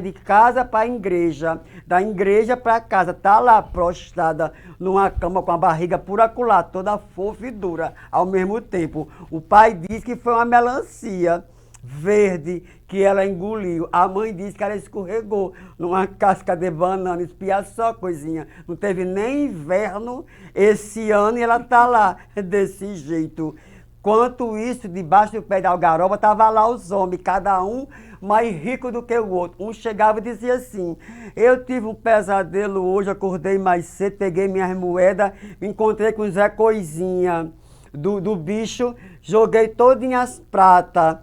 E: de casa para igreja, da igreja para casa, tá lá prostrada numa cama com a barriga por acolá, toda fofa e dura ao mesmo tempo. O pai disse que foi uma melancia verde que ela engoliu. A mãe disse que ela escorregou numa casca de banana, espia só, coisinha. Não teve nem inverno esse ano e ela tá lá desse jeito. Quanto isso, debaixo do pé da algaroba, estavam lá os homens, cada um mais rico do que o outro. Um chegava e dizia assim, eu tive um pesadelo hoje, acordei mais cedo, peguei minhas moedas, me encontrei com o Zé Coisinha do bicho, joguei todinhas as pratas.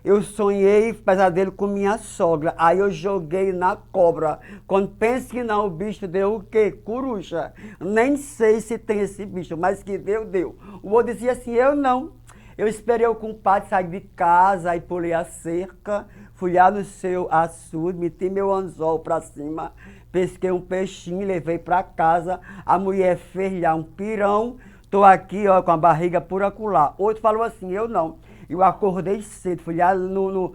E: Eu sonhei pesadelo com minha sogra, aí eu joguei na cobra. Quando penso que não, o bicho deu o quê? Coruja. Nem sei se tem esse bicho, mas que deu, deu. O outro dizia assim, eu não. Eu esperei o compadre sair de casa, aí pulei a cerca, fui lá no seu açude, meti meu anzol pra cima, pesquei um peixinho, levei pra casa, a mulher fez lá um pirão, tô aqui ó, com a barriga por acolá. Outro falou assim, eu não. Eu acordei cedo, fui lá no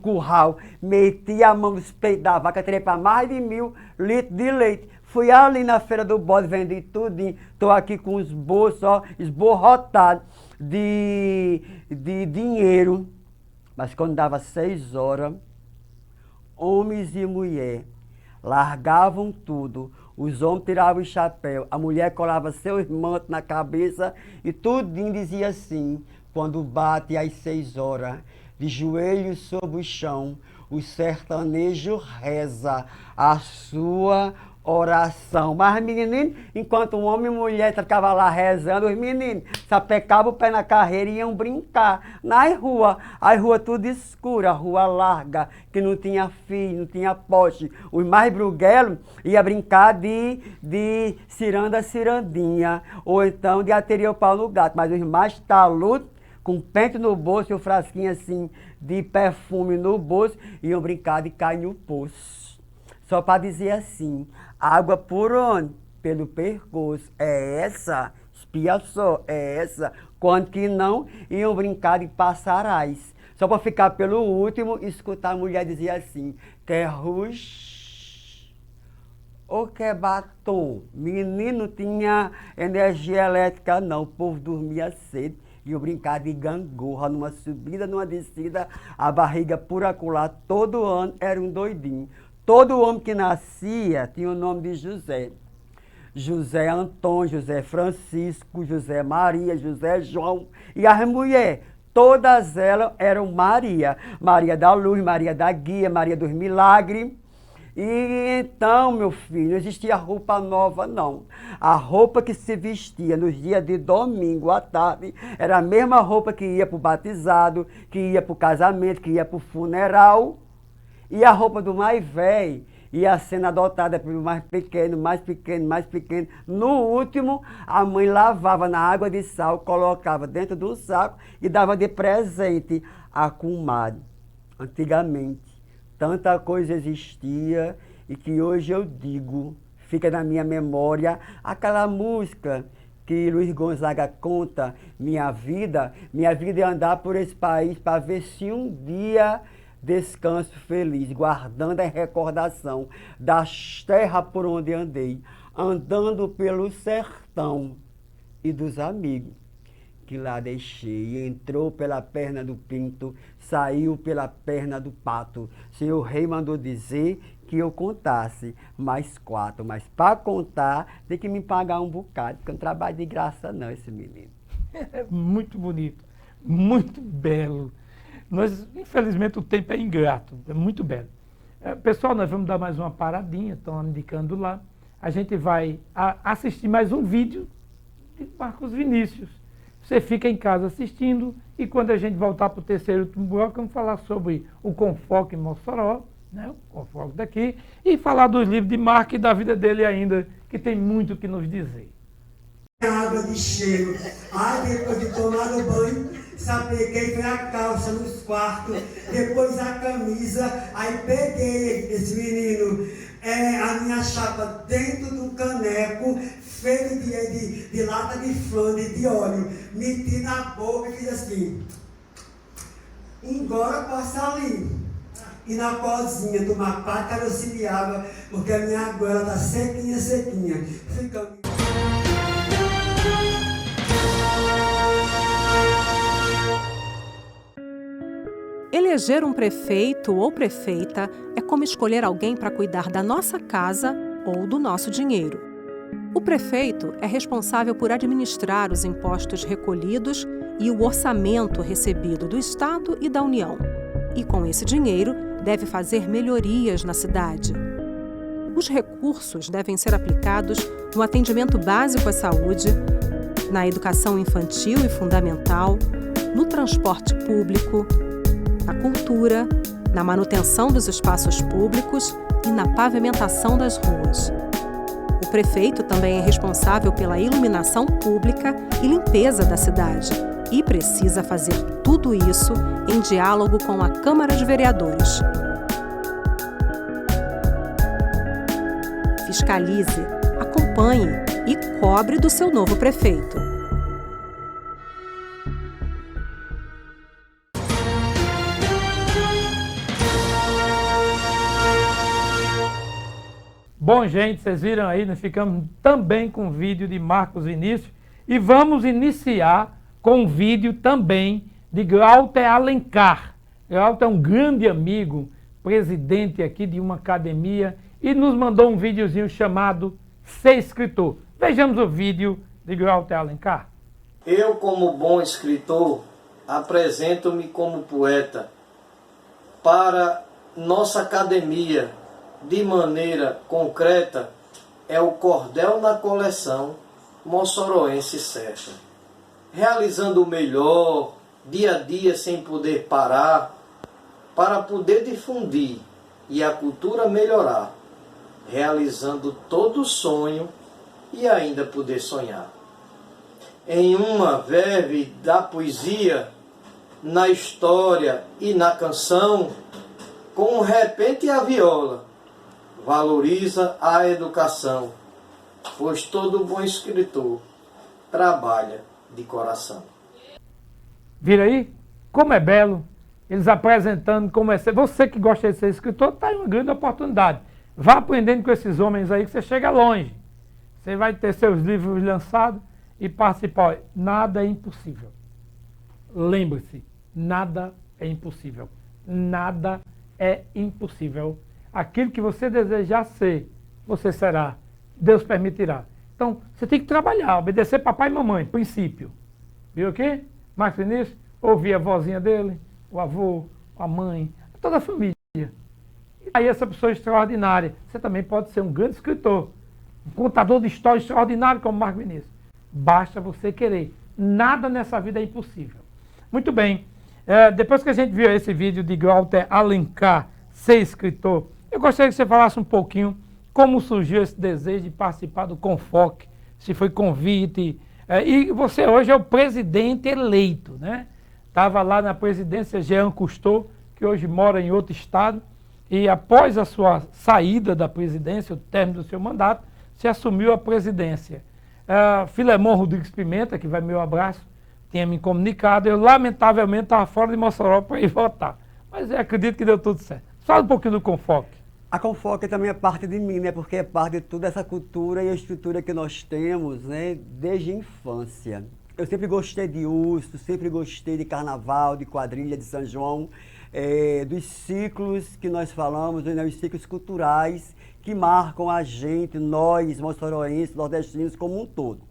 E: curral, meti a mão nos peitos da vaca, tirei para mais de 1.000 litros de leite. Fui ali na feira do bode, vendi tudinho. Estou aqui com os bolsos ó, esborrotados de dinheiro. Mas quando dava 6 horas, homens e mulher largavam tudo. Os homens tiravam o chapéu, a mulher colava seus mantos na cabeça e tudinho dizia assim, quando bate às 6 horas, de joelhos sobre o chão, o sertanejo reza a sua oração. Mas menininho, enquanto um homem e mulher estavam lá rezando, os meninos sapecavam o pé na carreira e iam brincar nas ruas. As ruas tudo escura, a rua larga, que não tinha fio, não tinha poste. Os mais bruguelos iam brincar de ciranda, cirandinha, ou então de ateria o pau no gato. Mas os mais taludos, com pente no bolso e um frasquinho assim de perfume no bolso, iam brincar de cair no poço. Só para dizer assim, água por onde? Pelo pescoço. É essa, espia só, é essa. Quando que não, iam brincar de passarais. Só para ficar pelo último, escutar a mulher dizer assim, quer rush ou quer batom? Menino tinha energia elétrica não, o povo dormia cedo. E eu brincava de gangorra, numa subida, numa descida, a barriga por acolá, todo ano era um doidinho. Todo homem que nascia tinha o nome de José. José Antônio, José Francisco, José Maria, José João. E as mulheres, todas elas eram Maria. Maria da Luz, Maria da Guia, Maria dos Milagres. E então, meu filho, não existia roupa nova, não. A roupa que se vestia nos dias de domingo à tarde era a mesma roupa que ia para o batizado, que ia para o casamento, que ia para o funeral. E a roupa do mais velho ia sendo adotada pelo mais pequeno, mais pequeno, mais pequeno. No último, a mãe lavava na água de sal, colocava dentro do saco e dava de presente à comadre. Antigamente, tanta coisa existia e que hoje eu digo, fica na minha memória, aquela música que Luiz Gonzaga conta, minha vida é andar por esse país para ver se um dia descanso feliz, guardando a recordação das terras por onde andei, andando pelo sertão e dos amigos que lá deixei. Entrou pela perna do pinto, saiu pela perna do pato. Senhor Rei mandou dizer que eu contasse mais 4, mas para contar tem que me pagar um bocado, porque eu não trabalho de graça não, esse menino.
A: É muito bonito, muito belo. Nós, infelizmente, o tempo é ingrato, é muito belo. Pessoal, nós vamos dar mais uma paradinha, estão indicando lá. A gente vai assistir mais um vídeo de Marcos Vinícius. Você fica em casa assistindo e quando a gente voltar para o terceiro e último bloco, vamos falar sobre o Confoque em Mossoró, né? O Confoque daqui, e falar dos livros de Marcos e da vida dele ainda, que tem muito o que nos dizer.
C: Água de cheiro. Aí depois de tomar o banho, sapeguei foi a calça nos quartos, depois a camisa, aí peguei esse menino, a minha chapa dentro do caneco, feito de lata de flor, de óleo, meti na boca e fiz assim, agora passa ali. E na cozinha tomar 4 caroços de água, porque a minha goela tá sequinha. Fica...
F: Eleger um prefeito ou prefeita é como escolher alguém para cuidar da nossa casa ou do nosso dinheiro. O prefeito é responsável por administrar os impostos recolhidos e o orçamento recebido do Estado e da União. E com esse dinheiro, deve fazer melhorias na cidade. Os recursos devem ser aplicados no atendimento básico à saúde, na educação infantil e fundamental, no transporte público, na cultura, na manutenção dos espaços públicos e na pavimentação das ruas. O prefeito também é responsável pela iluminação pública e limpeza da cidade e precisa fazer tudo isso em diálogo com a Câmara de Vereadores. Fiscalize, acompanhe e cobre do seu novo prefeito.
A: Bom, gente, vocês viram aí, nós ficamos também com o vídeo de Marcos Vinícius e vamos iniciar com um vídeo também de Glauter Alencar. Glauter é um grande amigo, presidente aqui de uma academia e nos mandou um videozinho chamado Ser Escritor. Vejamos o vídeo de Glauter Alencar.
H: Eu, como bom escritor, apresento-me como poeta para nossa academia. De maneira concreta, é o cordel na coleção moçoroense certa. Realizando o melhor, dia a dia sem poder parar, para poder difundir e a cultura melhorar, realizando todo sonho e ainda poder sonhar. Em uma verve da poesia, na história e na canção, com o repente e a viola, valoriza a educação, pois todo bom escritor trabalha de coração.
A: Vira aí? Como é belo. Eles apresentando como é ser. Você que gosta de ser escritor, está aí uma grande oportunidade. Vá aprendendo com esses homens aí que você chega longe. Você vai ter seus livros lançados e participar. Nada é impossível. lembre-se, nada é impossível. Nada é impossível. Aquilo que você desejar ser, você será. Deus permitirá. Então, você tem que trabalhar, obedecer papai e mamãe, princípio. Viu aqui? Marcos Vinícius, ouvir a vozinha dele, o avô, a mãe, toda a família. Aí essa pessoa extraordinária, você também pode ser um grande escritor, um contador de história extraordinário como Marcos Vinícius. Basta você querer. Nada nessa vida é impossível. Muito bem. Depois que a gente viu esse vídeo de Walter Alencar, ser escritor, eu gostaria que você falasse um pouquinho como surgiu esse desejo de participar do Confoque, se foi convite. E você hoje é o presidente eleito, né? Estava lá na presidência Jean Cousteau, que hoje mora em outro estado, e após a sua saída da presidência, o término do seu mandato, você assumiu a presidência. Filemon Rodrigues Pimenta, que vai meu abraço, tinha me comunicado, eu lamentavelmente estava fora de Mossoró para ir votar. Mas eu acredito que deu tudo certo. Fala um pouquinho do Confoque.
E: A Confoque também é parte de mim, né? Porque é parte de toda essa cultura e a estrutura que nós temos, né? Desde a infância. Eu sempre gostei de urso, sempre gostei de carnaval, de quadrilha, de São João, dos ciclos que nós falamos, né? Os ciclos culturais que marcam a gente, nós, moçoroenses, nordestinos, como um todo.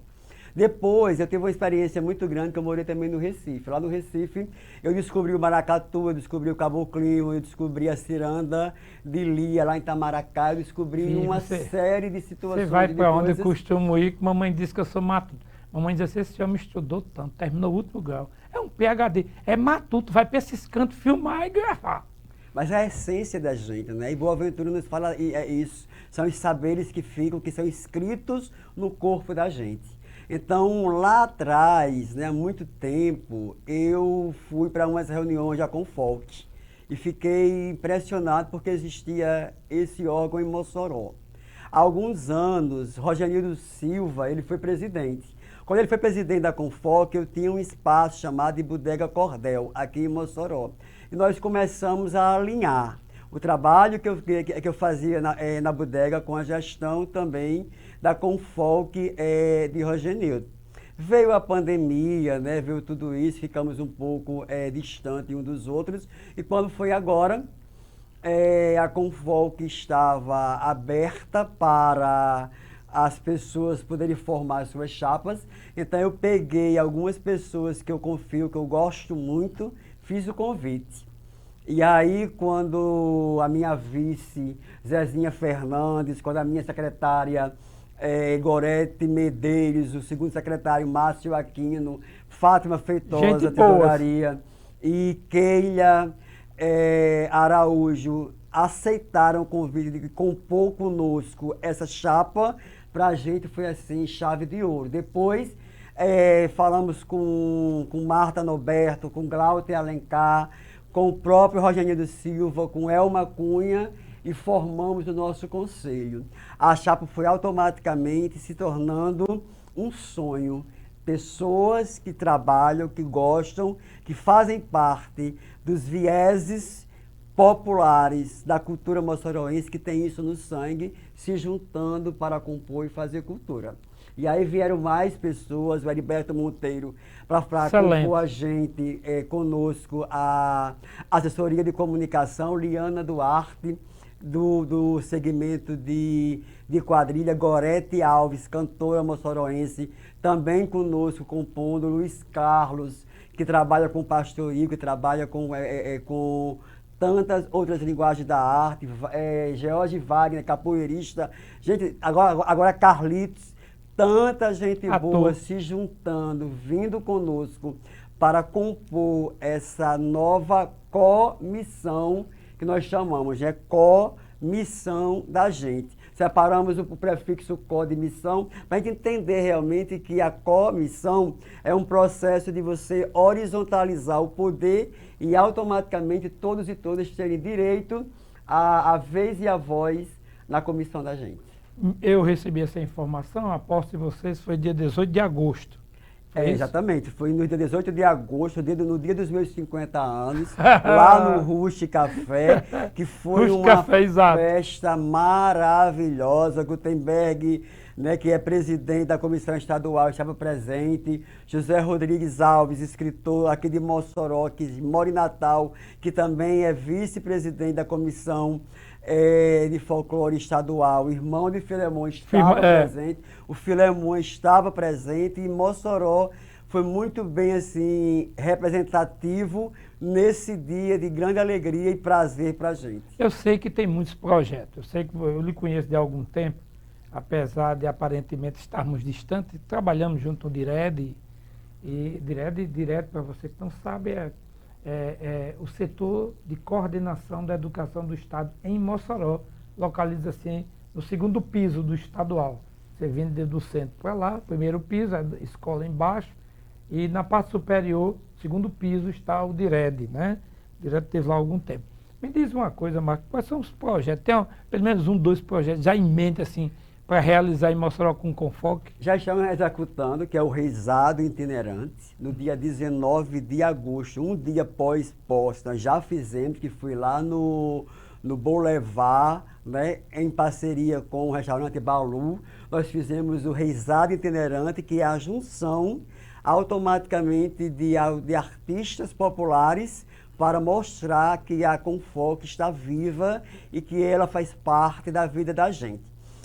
E: Depois, eu tive uma experiência muito grande, que eu morei também no Recife. Lá no Recife, eu descobri o maracatu, eu descobri o caboclinho, eu descobri a ciranda de Lia, lá em Itamaracá, eu descobri uma série de situações.
A: Você vai para onde eu costumo ir, que mamãe disse que eu sou matuto. Mamãe diz assim, esse homem estudou tanto, terminou o último grau. É um PhD, é matuto, vai para esses cantos filmar e gravar.
E: Mas é a essência da gente, né? E Boaventura nos fala isso. São os saberes que ficam, que são escritos no corpo da gente. Então, lá atrás, né, há muito tempo, eu fui para umas reuniões da Confoque e fiquei impressionado porque existia esse órgão em Mossoró. Há alguns anos, Rogenildo Silva, ele foi presidente. Quando ele foi presidente da Confoque, eu tinha um espaço chamado de Bodega Cordel, aqui em Mossoró. E nós começamos a alinhar o trabalho que eu fazia na bodega com a gestão também da Confoque de Rogenildo. Veio a pandemia, né, veio tudo isso, ficamos um pouco distantes um dos outros, e quando foi agora, a Confoque estava aberta para as pessoas poderem formar suas chapas, então eu peguei algumas pessoas que eu confio, que eu gosto muito, fiz o convite. E aí, quando a minha vice, Zezinha Fernandes, quando a minha secretária Gorete Medeiros, o segundo secretário Márcio Aquino, Fátima Feitosa, tesouraria, e Keila Araújo aceitaram o convite de compor conosco essa chapa, para a gente foi assim, chave de ouro. Depois, falamos com Marta Noberto, com Glauter Alencar, com o próprio Rogenildo Silva, com Elma Cunha, e formamos o nosso conselho. A chapa foi automaticamente se tornando um sonho. Pessoas que trabalham, que gostam, que fazem parte dos vieses populares da cultura moçoroense, que tem isso no sangue, se juntando para compor e fazer cultura. E aí vieram mais pessoas, o Heriberto Monteiro, para compor a gente, conosco, a assessoria de comunicação, Liana Duarte, do segmento de quadrilha, Gorete Alves, cantora moçoroense, também conosco, compondo, Luiz Carlos, que trabalha com pastoril, que trabalha com tantas outras linguagens da arte, George Wagner, capoeirista, gente, agora Carlitos, tanta gente boa se juntando, vindo conosco para compor essa nova comissão que nós chamamos, é comissão da gente. Separamos o prefixo co de missão para a gente entender realmente que a comissão é um processo de você horizontalizar o poder e automaticamente todos e todas terem direito à vez e à voz na comissão da gente.
A: Eu recebi essa informação, a posse de vocês foi dia 18 de agosto.
E: Exatamente, foi no dia 18 de agosto, no dia dos meus 50 anos, lá no Rush Café, que foi uma festa maravilhosa. Gutenberg né, que é presidente da comissão estadual, estava presente. José Rodrigues Alves, escritor aqui de Mossoró, que mora em Natal, que também é vice-presidente da comissão de folclore estadual. Irmão de Filemon estava presente. O Filemon estava presente e Mossoró foi muito bem assim representativo nesse dia de grande alegria e prazer para a gente.
A: Eu sei que tem muitos projetos, eu sei que eu lhe conheço de algum tempo, apesar de aparentemente estarmos distantes, trabalhamos junto no DIRED, e DIRED, para você que não sabe, é o setor de coordenação da educação do Estado em Mossoró, localiza-se no segundo piso do estadual. Você vindo do centro para lá, primeiro piso, a escola embaixo, e na parte superior, segundo piso, está o DIRED, né? O DIRED teve lá há algum tempo. Me diz uma coisa, Marcos, quais são os projetos? Tem pelo menos 2 projetos já em mente, assim, para realizar em Mossoró com o Confoque?
E: Já estamos executando, que é o Reisado Itinerante, no dia 19 de agosto, um dia pós-posta, já fizemos, que foi lá no Boulevard, né, em parceria com o restaurante Balu. Nós fizemos o Reisado Itinerante, que é a junção automaticamente de artistas populares para mostrar que a Confoque está viva e que ela faz parte da vida da gente.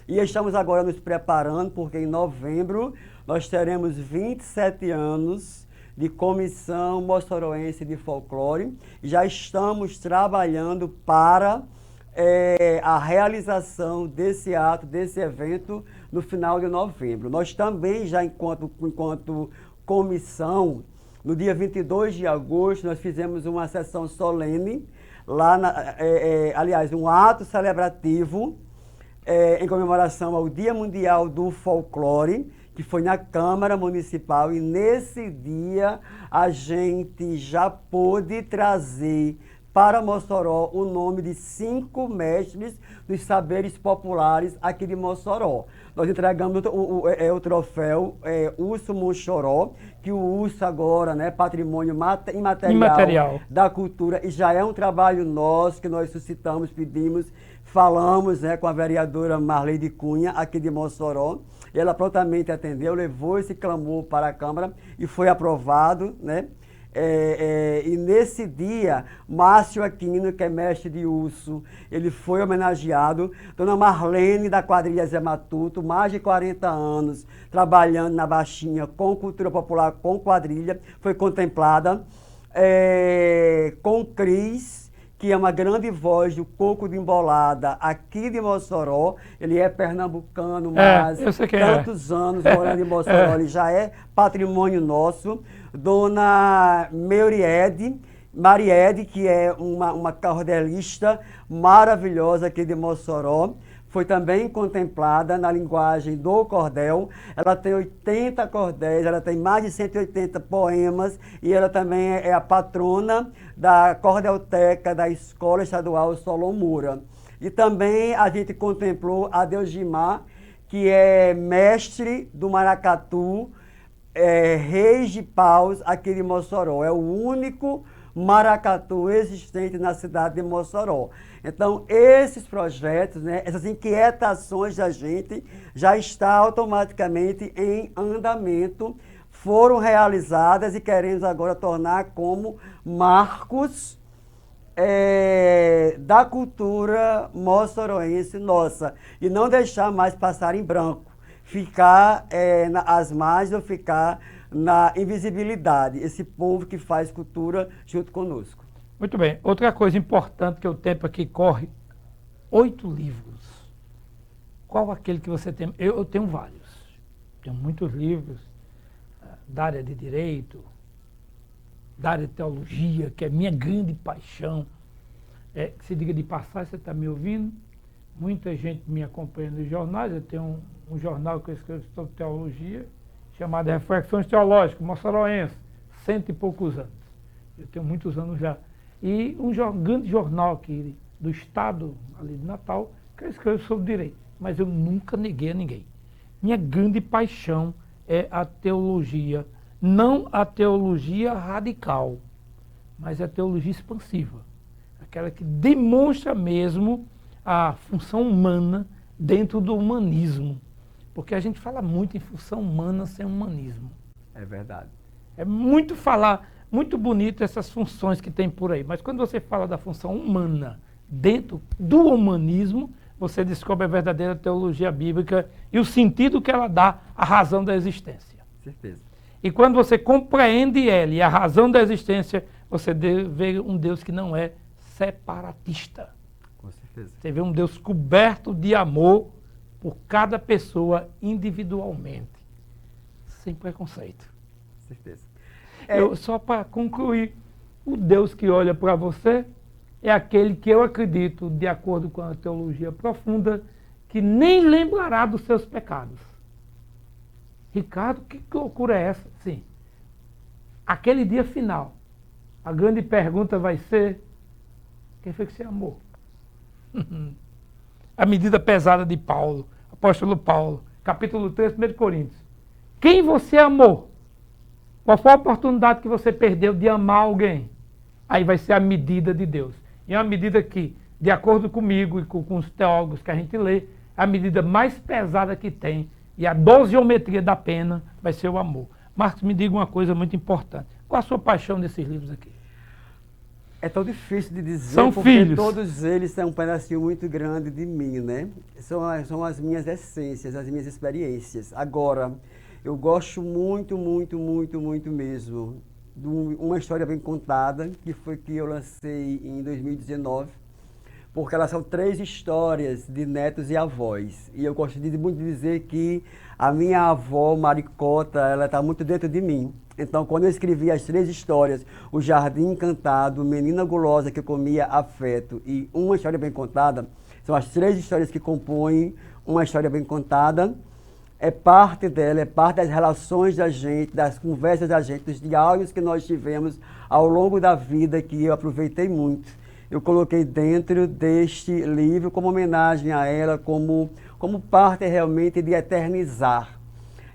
E: E estamos agora nos preparando, porque em novembro nós teremos 27 anos de Comissão Mossoroense de Folclore. Já estamos trabalhando para a realização desse ato, desse evento, no final de novembro. Nós também, já enquanto comissão, no dia 22 de agosto, nós fizemos uma sessão solene, lá aliás, um ato celebrativo em comemoração ao Dia Mundial do Folclore, que foi na Câmara Municipal, e nesse dia a gente já pôde trazer para Mossoró o nome de 5 mestres dos saberes populares aqui de Mossoró. Nós entregamos o troféu Urso Monchoró, que o urso agora, né, patrimônio imaterial da cultura, e já é um trabalho nosso que nós suscitamos, pedimos, falamos, né, com a vereadora Marleide Cunha, aqui de Mossoró, e ela prontamente atendeu, levou esse clamor para a Câmara e foi aprovado, né? E nesse dia, Márcio Aquino, que é mestre de urso, ele foi homenageado. Dona Marlene, da quadrilha Zé Matuto, mais de 40 anos, trabalhando na Baixinha com cultura popular, com quadrilha, foi contemplada. Com Cris, que é uma grande voz do coco de embolada aqui de Mossoró. Ele é pernambucano, mas tantos anos morando em Mossoró, ele já é patrimônio nosso. Dona Mariede, que é uma cordelista maravilhosa aqui de Mossoró, foi também contemplada na linguagem do cordel. Ela tem 80 cordéis, ela tem mais de 180 poemas, e ela também é a patrona da cordelteca da Escola Estadual Solon Moura. E também a gente contemplou a Deusgimar, que é mestre do maracatu, Reis de Paus, aqui de Mossoró. É o único maracatu existente na cidade de Mossoró. Então, esses projetos, né, essas inquietações da gente já está automaticamente em andamento, foram realizadas e queremos agora tornar como marcos da cultura mossoroense nossa, e não deixar mais passar em branco, ficar às margens ou ficar na invisibilidade, esse povo que faz cultura junto conosco.
A: Muito bem. Outra coisa importante, que o tempo aqui corre, 8 livros. Qual aquele que você tem? Eu tenho vários. Tenho muitos livros da área de direito, da área de teologia, que é minha grande paixão. Que se diga de passagem, você está me ouvindo? Muita gente me acompanha nos jornais. Eu tenho um jornal que eu escrevo sobre teologia, chamado Reflexões Teológicas, moçoroense, 100 e poucos anos. Eu tenho muitos anos já. E um grande jornal aqui do estado, ali de Natal, que eu escrevo sobre direito. Mas eu nunca neguei a ninguém. Minha grande paixão é a teologia. Não a teologia radical, mas a teologia expansiva. Aquela que demonstra mesmo a função humana dentro do humanismo. Porque a gente fala muito em função humana sem humanismo.
E: É verdade.
A: É muito falar, muito bonito essas funções que tem por aí. Mas quando você fala da função humana dentro do humanismo, você descobre a verdadeira teologia bíblica e o sentido que ela dá à razão da existência.
E: Certeza.
A: E quando você compreende ela e a razão da existência, você vê um Deus que não é separatista.
E: Com certeza.
A: Você vê um Deus coberto de amor por cada pessoa individualmente, sem preconceito.
E: Certeza.
A: Só para concluir, o Deus que olha para você é aquele que eu acredito, de acordo com a teologia profunda, que nem lembrará dos seus pecados. Ricardo, que loucura é essa? Sim. Aquele dia final, a grande pergunta vai ser: quem foi que você amou? A medida pesada de Paulo, apóstolo Paulo, capítulo 3, 1 Coríntios. Quem você amou? Qual foi a oportunidade que você perdeu de amar alguém? Aí vai ser a medida de Deus. E é uma medida que, de acordo comigo e com os teólogos que a gente lê, é a medida mais pesada que tem. E a dosiometria da pena vai ser o amor. Marcos, me diga uma coisa muito importante. Qual a sua paixão desses livros aqui?
E: É tão difícil de dizer,
A: São
E: porque
A: filhos.
E: todos eles são um pedacinho muito grande de mim, né? São as minhas essências, as minhas experiências. Agora, eu gosto muito, muito, muito, muito mesmo de uma história bem contada, que foi que eu lancei em 2019, porque elas são 3 histórias de netos e avós. E eu gosto muito de dizer que a minha avó, Maricota, ela está muito dentro de mim. Então, quando eu escrevi as 3 histórias, O Jardim Encantado, Menina Gulosa que Comia Afeto e Uma História Bem Contada, são as 3 histórias que compõem Uma História Bem Contada. É parte dela, é parte das relações da gente, das conversas da gente, dos diálogos que nós tivemos ao longo da vida, que eu aproveitei muito. Eu coloquei dentro deste livro como homenagem a ela, como parte realmente de eternizar.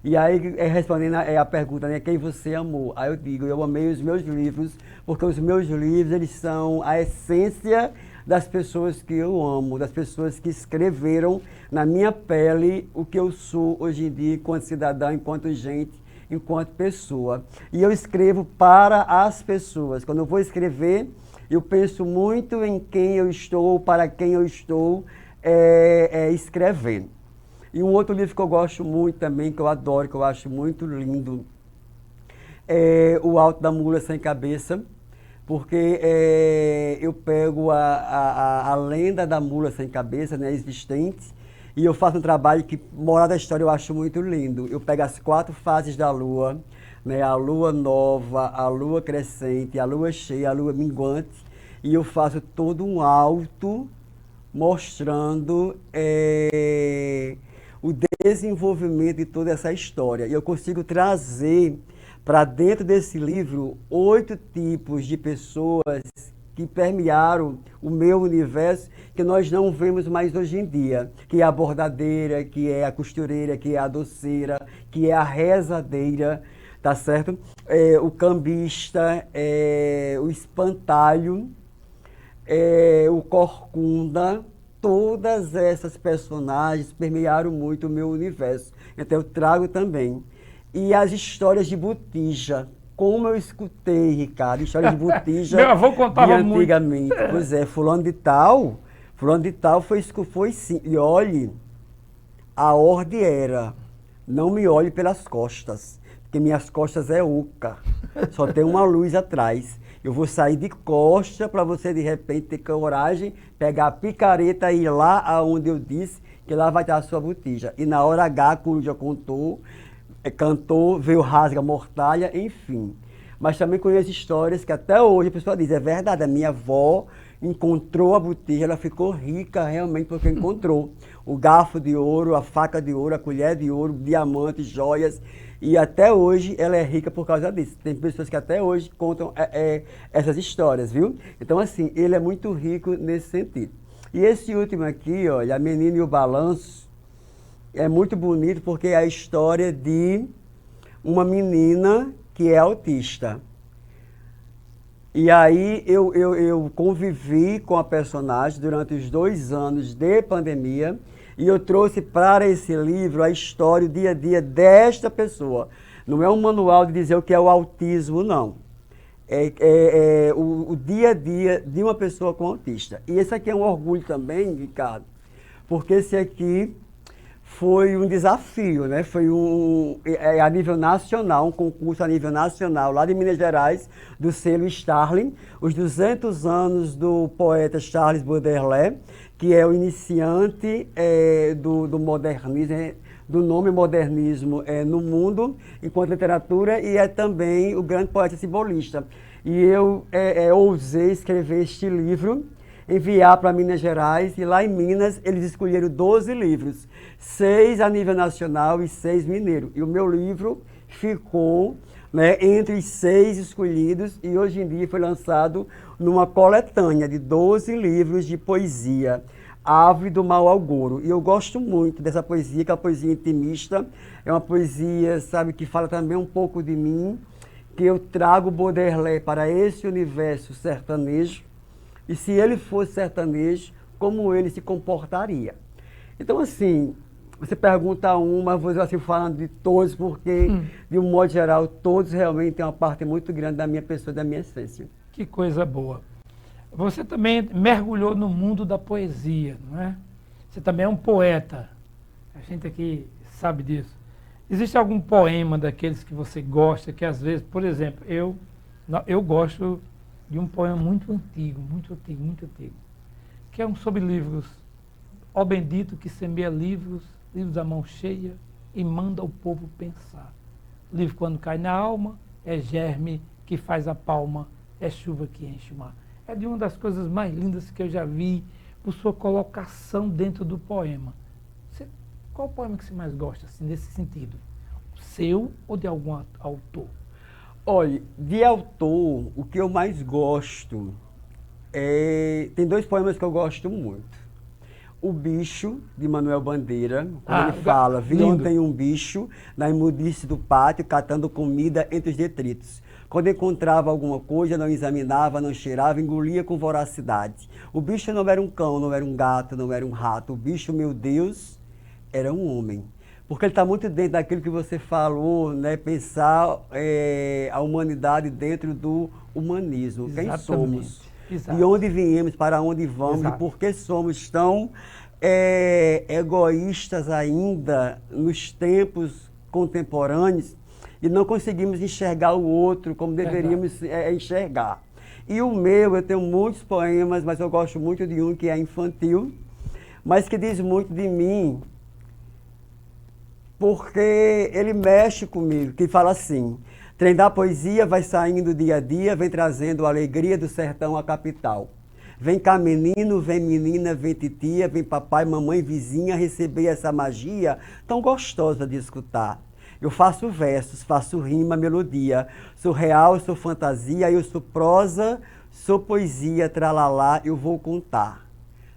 E: E aí, respondendo a pergunta, né, quem você amou? Aí eu digo, eu amei os meus livros, porque os meus livros, eles são a essência das pessoas que eu amo, das pessoas que escreveram na minha pele o que eu sou hoje em dia, enquanto cidadão, enquanto gente, enquanto pessoa. E eu escrevo para as pessoas. Quando eu vou escrever, eu penso muito em quem eu estou, para quem eu estou escrevendo. E um outro livro que eu gosto muito também, que eu adoro, que eu acho muito lindo, é O Alto da Mula Sem Cabeça, porque eu pego a lenda da mula sem cabeça, né, existente, e eu faço um trabalho que, moral da história, eu acho muito lindo. Eu pego as 4 fases da lua, né, a lua nova, a lua crescente, a lua cheia, a lua minguante, e eu faço todo um alto mostrando o desenvolvimento de toda essa história. E eu consigo trazer para dentro desse livro 8 tipos de pessoas que permearam o meu universo, que nós não vemos mais hoje em dia, que é a bordadeira, que é a costureira, que é a doceira, que é a rezadeira, tá certo? O cambista, o espantalho, o corcunda. Todas essas personagens permearam muito o meu universo. Então eu trago também. E as histórias de botija. Como eu escutei, Ricardo, histórias de botija.
A: Meu avô contava
E: antigamente.
A: muito.
E: Pois é, fulano de tal foi sim. E olhe, a ordem era, não me olhe pelas costas, porque minhas costas é oca. Só tem uma luz atrás. Eu vou sair de costa para você, de repente, ter coragem, pegar a picareta e ir lá aonde eu disse que lá vai estar a sua botija. E na hora H, a coruja cantou, veio rasga mortalha, enfim. Mas também conheço histórias que até hoje a pessoa diz, é verdade, a minha avó encontrou a botija, ela ficou rica realmente porque encontrou o garfo de ouro, a faca de ouro, a colher de ouro, diamantes, joias. E até hoje ela é rica por causa disso. Tem pessoas que até hoje contam essas histórias, viu? Então, assim, ele é muito rico nesse sentido. E esse último aqui, olha, A Menina e o Balanço, é muito bonito porque é a história de uma menina que é autista. E aí eu convivi com a personagem durante os 2 anos de pandemia. E eu trouxe para esse livro a história, o dia a dia desta pessoa. Não é um manual de dizer o que é o autismo, não. É o dia a dia de uma pessoa com autista. E esse aqui é um orgulho também, Ricardo, porque esse aqui foi um desafio, né? Foi a nível nacional, um concurso a nível nacional, lá de Minas Gerais, do selo Starling, os 200 anos do poeta Charles Baudelaire, que é o iniciante do modernismo, do nome modernismo no mundo, enquanto literatura, e é também o grande poeta simbolista. E eu ousei escrever este livro, enviar para Minas Gerais, e lá em Minas eles escolheram 12 livros, 6 a nível nacional e 6 mineiro. E o meu livro ficou, né, entre os 6 escolhidos, e hoje em dia foi lançado numa coletânea de 12 livros de poesia, Ave do Mau Agouro. E eu gosto muito dessa poesia, que é uma poesia intimista, é uma poesia, sabe, que fala também um pouco de mim, que eu trago Baudelaire para esse universo sertanejo, e se ele fosse sertanejo, como ele se comportaria. Então, assim, você pergunta mas vou assim, falando de todos, porque, de um modo geral, todos realmente têm uma parte muito grande da minha pessoa, da minha essência.
A: Que coisa boa. Você também mergulhou no mundo da poesia, não é? Você também é um poeta. A gente aqui sabe disso. Existe algum poema daqueles que você gosta, que às vezes, por exemplo, eu gosto de um poema muito antigo, que é um sobre livros. Ó bendito que semeia livros à mão cheia e manda o povo pensar. O livro quando cai na alma, é germe que faz a palma, é chuva que enche o mar. É de uma das coisas mais lindas que eu já vi por sua colocação dentro do poema. Qual o poema que você mais gosta, assim, nesse sentido? O seu ou de algum autor?
E: Olha, de autor, o que eu mais gosto tem 2 poemas que eu gosto muito. O Bicho, de Manuel Bandeira, quando ele fala, vi ontem um bicho na imundice do pátio, catando comida entre os detritos. Quando encontrava alguma coisa, não examinava, não cheirava, engolia com voracidade. O bicho não era um cão, não era um gato, não era um rato. O bicho, meu Deus, era um homem. Porque ele está muito dentro daquilo que você falou, né? Pensar a humanidade dentro do humanismo. Quem somos?
A: Exato.
E: De onde viemos, para onde vamos,
A: Exato.
E: E por que somos tão egoístas ainda nos tempos contemporâneos e não conseguimos enxergar o outro como deveríamos enxergar. E o meu, eu tenho muitos poemas, mas eu gosto muito de um que é infantil, mas que diz muito de mim, porque ele mexe comigo, que fala assim: trem da poesia vai saindo dia a dia, vem trazendo a alegria do sertão à capital. Vem cá menino, vem menina, vem titia, vem papai, mamãe, vizinha, receber essa magia tão gostosa de escutar. Eu faço versos, faço rima, melodia, sou real, sou fantasia, eu sou prosa, sou poesia, tralalá, eu vou contar.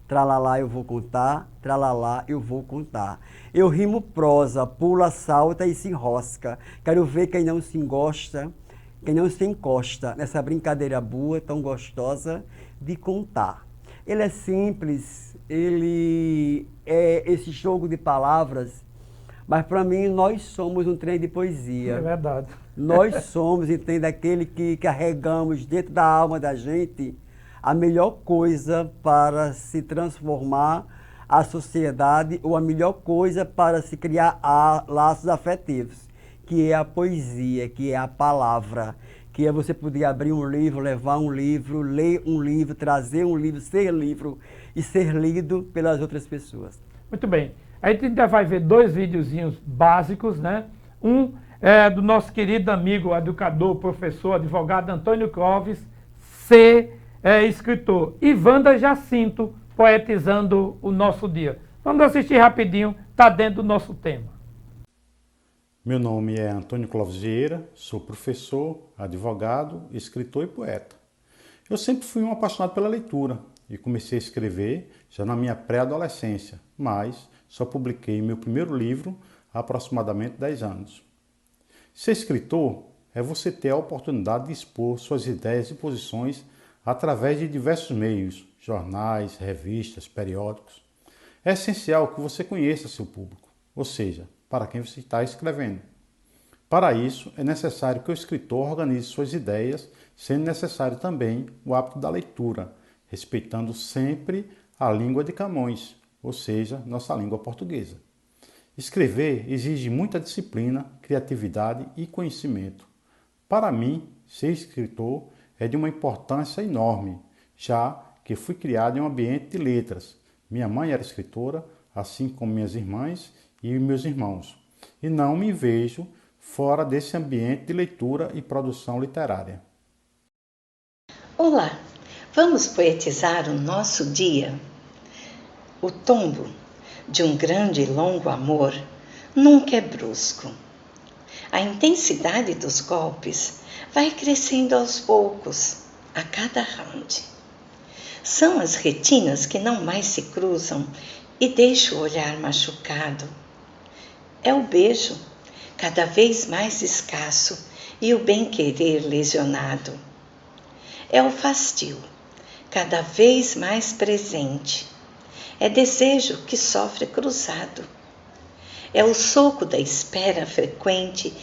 E: Tralalá, eu vou contar, tralalá, eu vou contar. Eu rimo prosa, pula, salta e se enrosca. Quero ver quem não se encosta, quem não se encosta nessa brincadeira boa, tão gostosa de contar. Ele é simples, ele é esse jogo de palavras, mas para mim nós somos um trem de poesia.
A: É verdade.
E: Nós somos, entende, aquele que carregamos dentro da alma da gente a melhor coisa para se transformar a sociedade, ou a melhor coisa para se criar laços afetivos, que é a poesia, que é a palavra, que é você poder abrir um livro, levar um livro, ler um livro, trazer um livro, ser livro e ser lido pelas outras pessoas.
A: Muito bem. A gente ainda vai ver 2 videozinhos básicos, né? Um é do nosso querido amigo, educador, professor, advogado Antônio Clóvis, escritor. E Wanda Jacinto, poetizando o nosso dia. Vamos assistir rapidinho, está dentro do nosso tema.
G: Meu nome é Antônio Clóvis Vieira, sou professor, advogado, escritor e poeta. Eu sempre fui um apaixonado pela leitura e comecei a escrever já na minha pré-adolescência, mas só publiquei meu primeiro livro há aproximadamente 10 anos. Ser escritor é você ter a oportunidade de expor suas ideias e posições através de diversos meios, jornais, revistas, periódicos. É essencial que você conheça seu público, ou seja, para quem você está escrevendo. Para isso, é necessário que o escritor organize suas ideias, sendo necessário também o hábito da leitura, respeitando sempre a língua de Camões, ou seja, nossa língua portuguesa. Escrever exige muita disciplina, criatividade e conhecimento. Para mim, ser escritor é de uma importância enorme, já que fui criado em um ambiente de letras. Minha mãe era escritora, assim como minhas irmãs e meus irmãos, e não me vejo fora desse ambiente de leitura e produção literária.
I: Olá, vamos poetizar o nosso dia. O tombo de um grande e longo amor nunca é brusco. A intensidade dos golpes vai crescendo aos poucos, a cada round. São as retinas que não mais se cruzam e deixam o olhar machucado. É o beijo, cada vez mais escasso, e o bem-querer lesionado. É o fastio, cada vez mais presente. É desejo que sofre cruzado. É o soco da espera frequente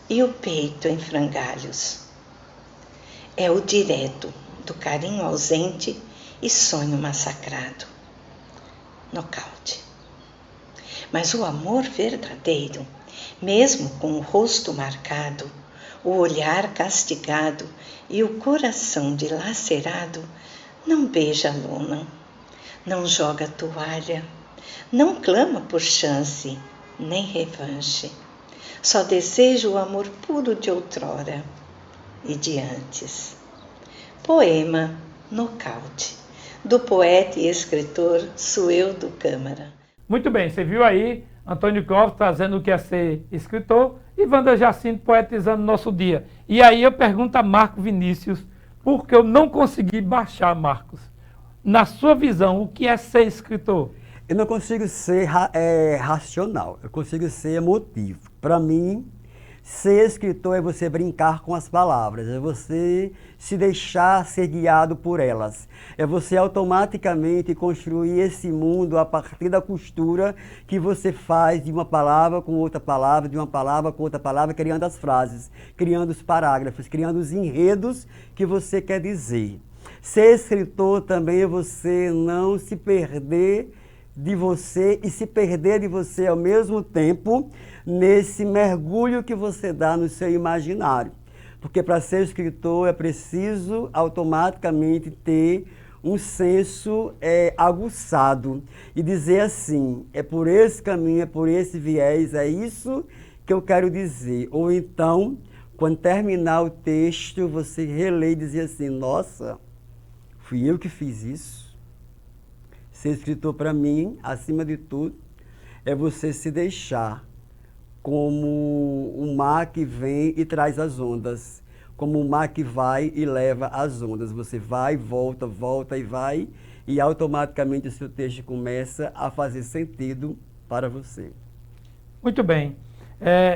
I: e o peito em frangalhos. É o direto do carinho ausente e sonho massacrado. Nocaute. Mas o amor verdadeiro, mesmo com o rosto marcado, o olhar castigado e o coração dilacerado, não beija a luna, não joga toalha, não clama por chance, nem revanche. Só deseja o amor puro de outrora e de antes. Poema Nocaute, do poeta e escritor Sueldo Câmara.
A: Muito bem, você viu aí Antônio Clóvis trazendo o que é ser escritor e Wanda Jacinto poetizando o nosso dia. E aí eu pergunto a Marco Vinícius, porque eu não consegui baixar, Marcos. Na sua visão, o que é ser escritor?
E: Eu não consigo ser racional, eu consigo ser emotivo. Para mim, ser escritor é você brincar com as palavras, é você se deixar ser guiado por elas. É você automaticamente construir esse mundo a partir da costura que você faz de uma palavra com outra palavra, de uma palavra com outra palavra, criando as frases, criando os parágrafos, criando os enredos que você quer dizer. Ser escritor também é você não se perder de você e se perder de você ao mesmo tempo nesse mergulho que você dá no seu imaginário. Porque para ser escritor é preciso automaticamente ter um senso aguçado e dizer assim, é por esse caminho, é por esse viés, é isso que eu quero dizer. Ou então, quando terminar o texto, você relê e dizer assim, nossa, fui eu que fiz isso. Ser escritor, para mim, acima de tudo, é você se deixar como um mar que vem e traz as ondas, como um mar que vai e leva as ondas. Você vai, volta, volta e vai, e automaticamente o seu texto começa a fazer sentido para você.
A: Muito bem.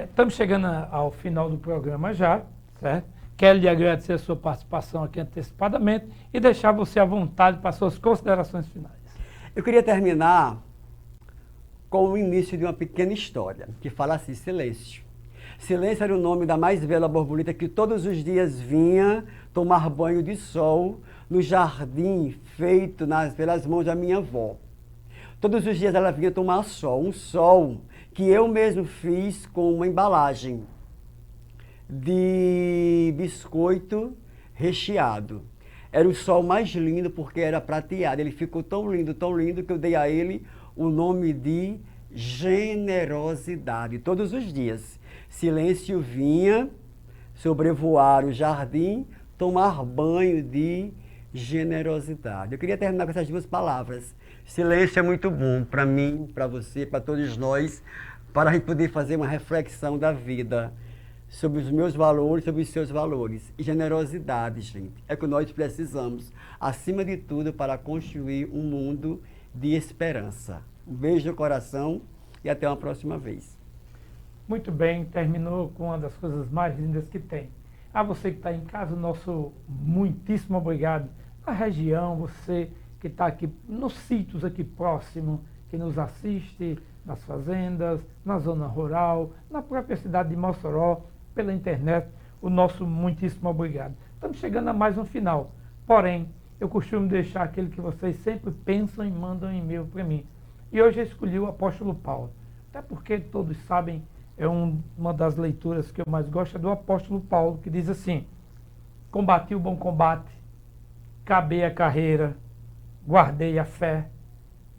A: Estamos chegando ao final do programa já, certo? Quero lhe agradecer a sua participação aqui antecipadamente e deixar você à vontade para suas considerações finais.
E: Eu queria terminar com o início de uma pequena história, que fala assim, Silêncio. Silêncio era o nome da mais bela borboleta que todos os dias vinha tomar banho de sol no jardim feito pelas mãos da minha avó. Todos os dias ela vinha tomar sol, um sol que eu mesmo fiz com uma embalagem de biscoito recheado. Era o sol mais lindo porque era prateado. Ele ficou tão lindo que eu dei a ele o nome de Generosidade. Todos os dias, Silêncio vinha sobrevoar o jardim, tomar banho de generosidade. Eu queria terminar com essas duas palavras. Silêncio é muito bom para mim, para você, para todos nós, para a gente poder fazer uma reflexão da vida sobre os meus valores, sobre os seus valores. E generosidade, gente, é o que nós precisamos, acima de tudo, para construir um mundo de esperança. Um beijo no coração e até uma próxima vez.
A: Muito bem, terminou com uma das coisas mais lindas que tem. A você que está em casa, nosso muitíssimo obrigado. Na região, você que está aqui nos sítios aqui próximo, que nos assiste nas fazendas, na zona rural, na própria cidade de Mossoró, pela internet, o nosso muitíssimo obrigado. Estamos chegando a mais um final, porém, eu costumo deixar aquele que vocês sempre pensam e mandam e-mail para mim. E hoje eu escolhi o apóstolo Paulo, até porque todos sabem, é uma das leituras que eu mais gosto, é do apóstolo Paulo, que diz assim: combati o bom combate, acabei a carreira, guardei a fé,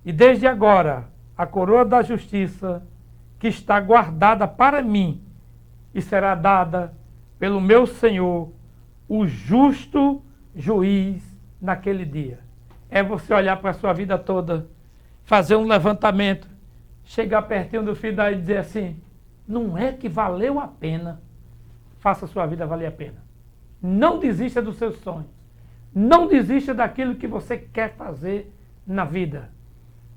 A: e desde agora a coroa da justiça, que está guardada para mim, e será dada pelo meu Senhor, o justo juiz, naquele dia. É você olhar para a sua vida toda, fazer um levantamento, chegar pertinho do final e dizer assim: não é que valeu a pena? Faça a sua vida valer a pena. Não desista dos seus sonhos. Não desista daquilo que você quer fazer na vida.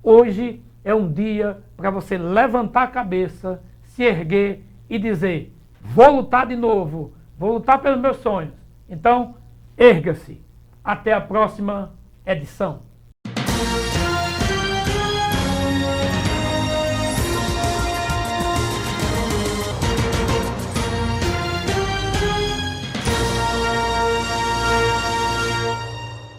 A: Hoje é um dia para você levantar a cabeça, se erguer e dizer: vou lutar de novo, vou lutar pelos meus sonhos. Então, erga-se. Até a próxima edição.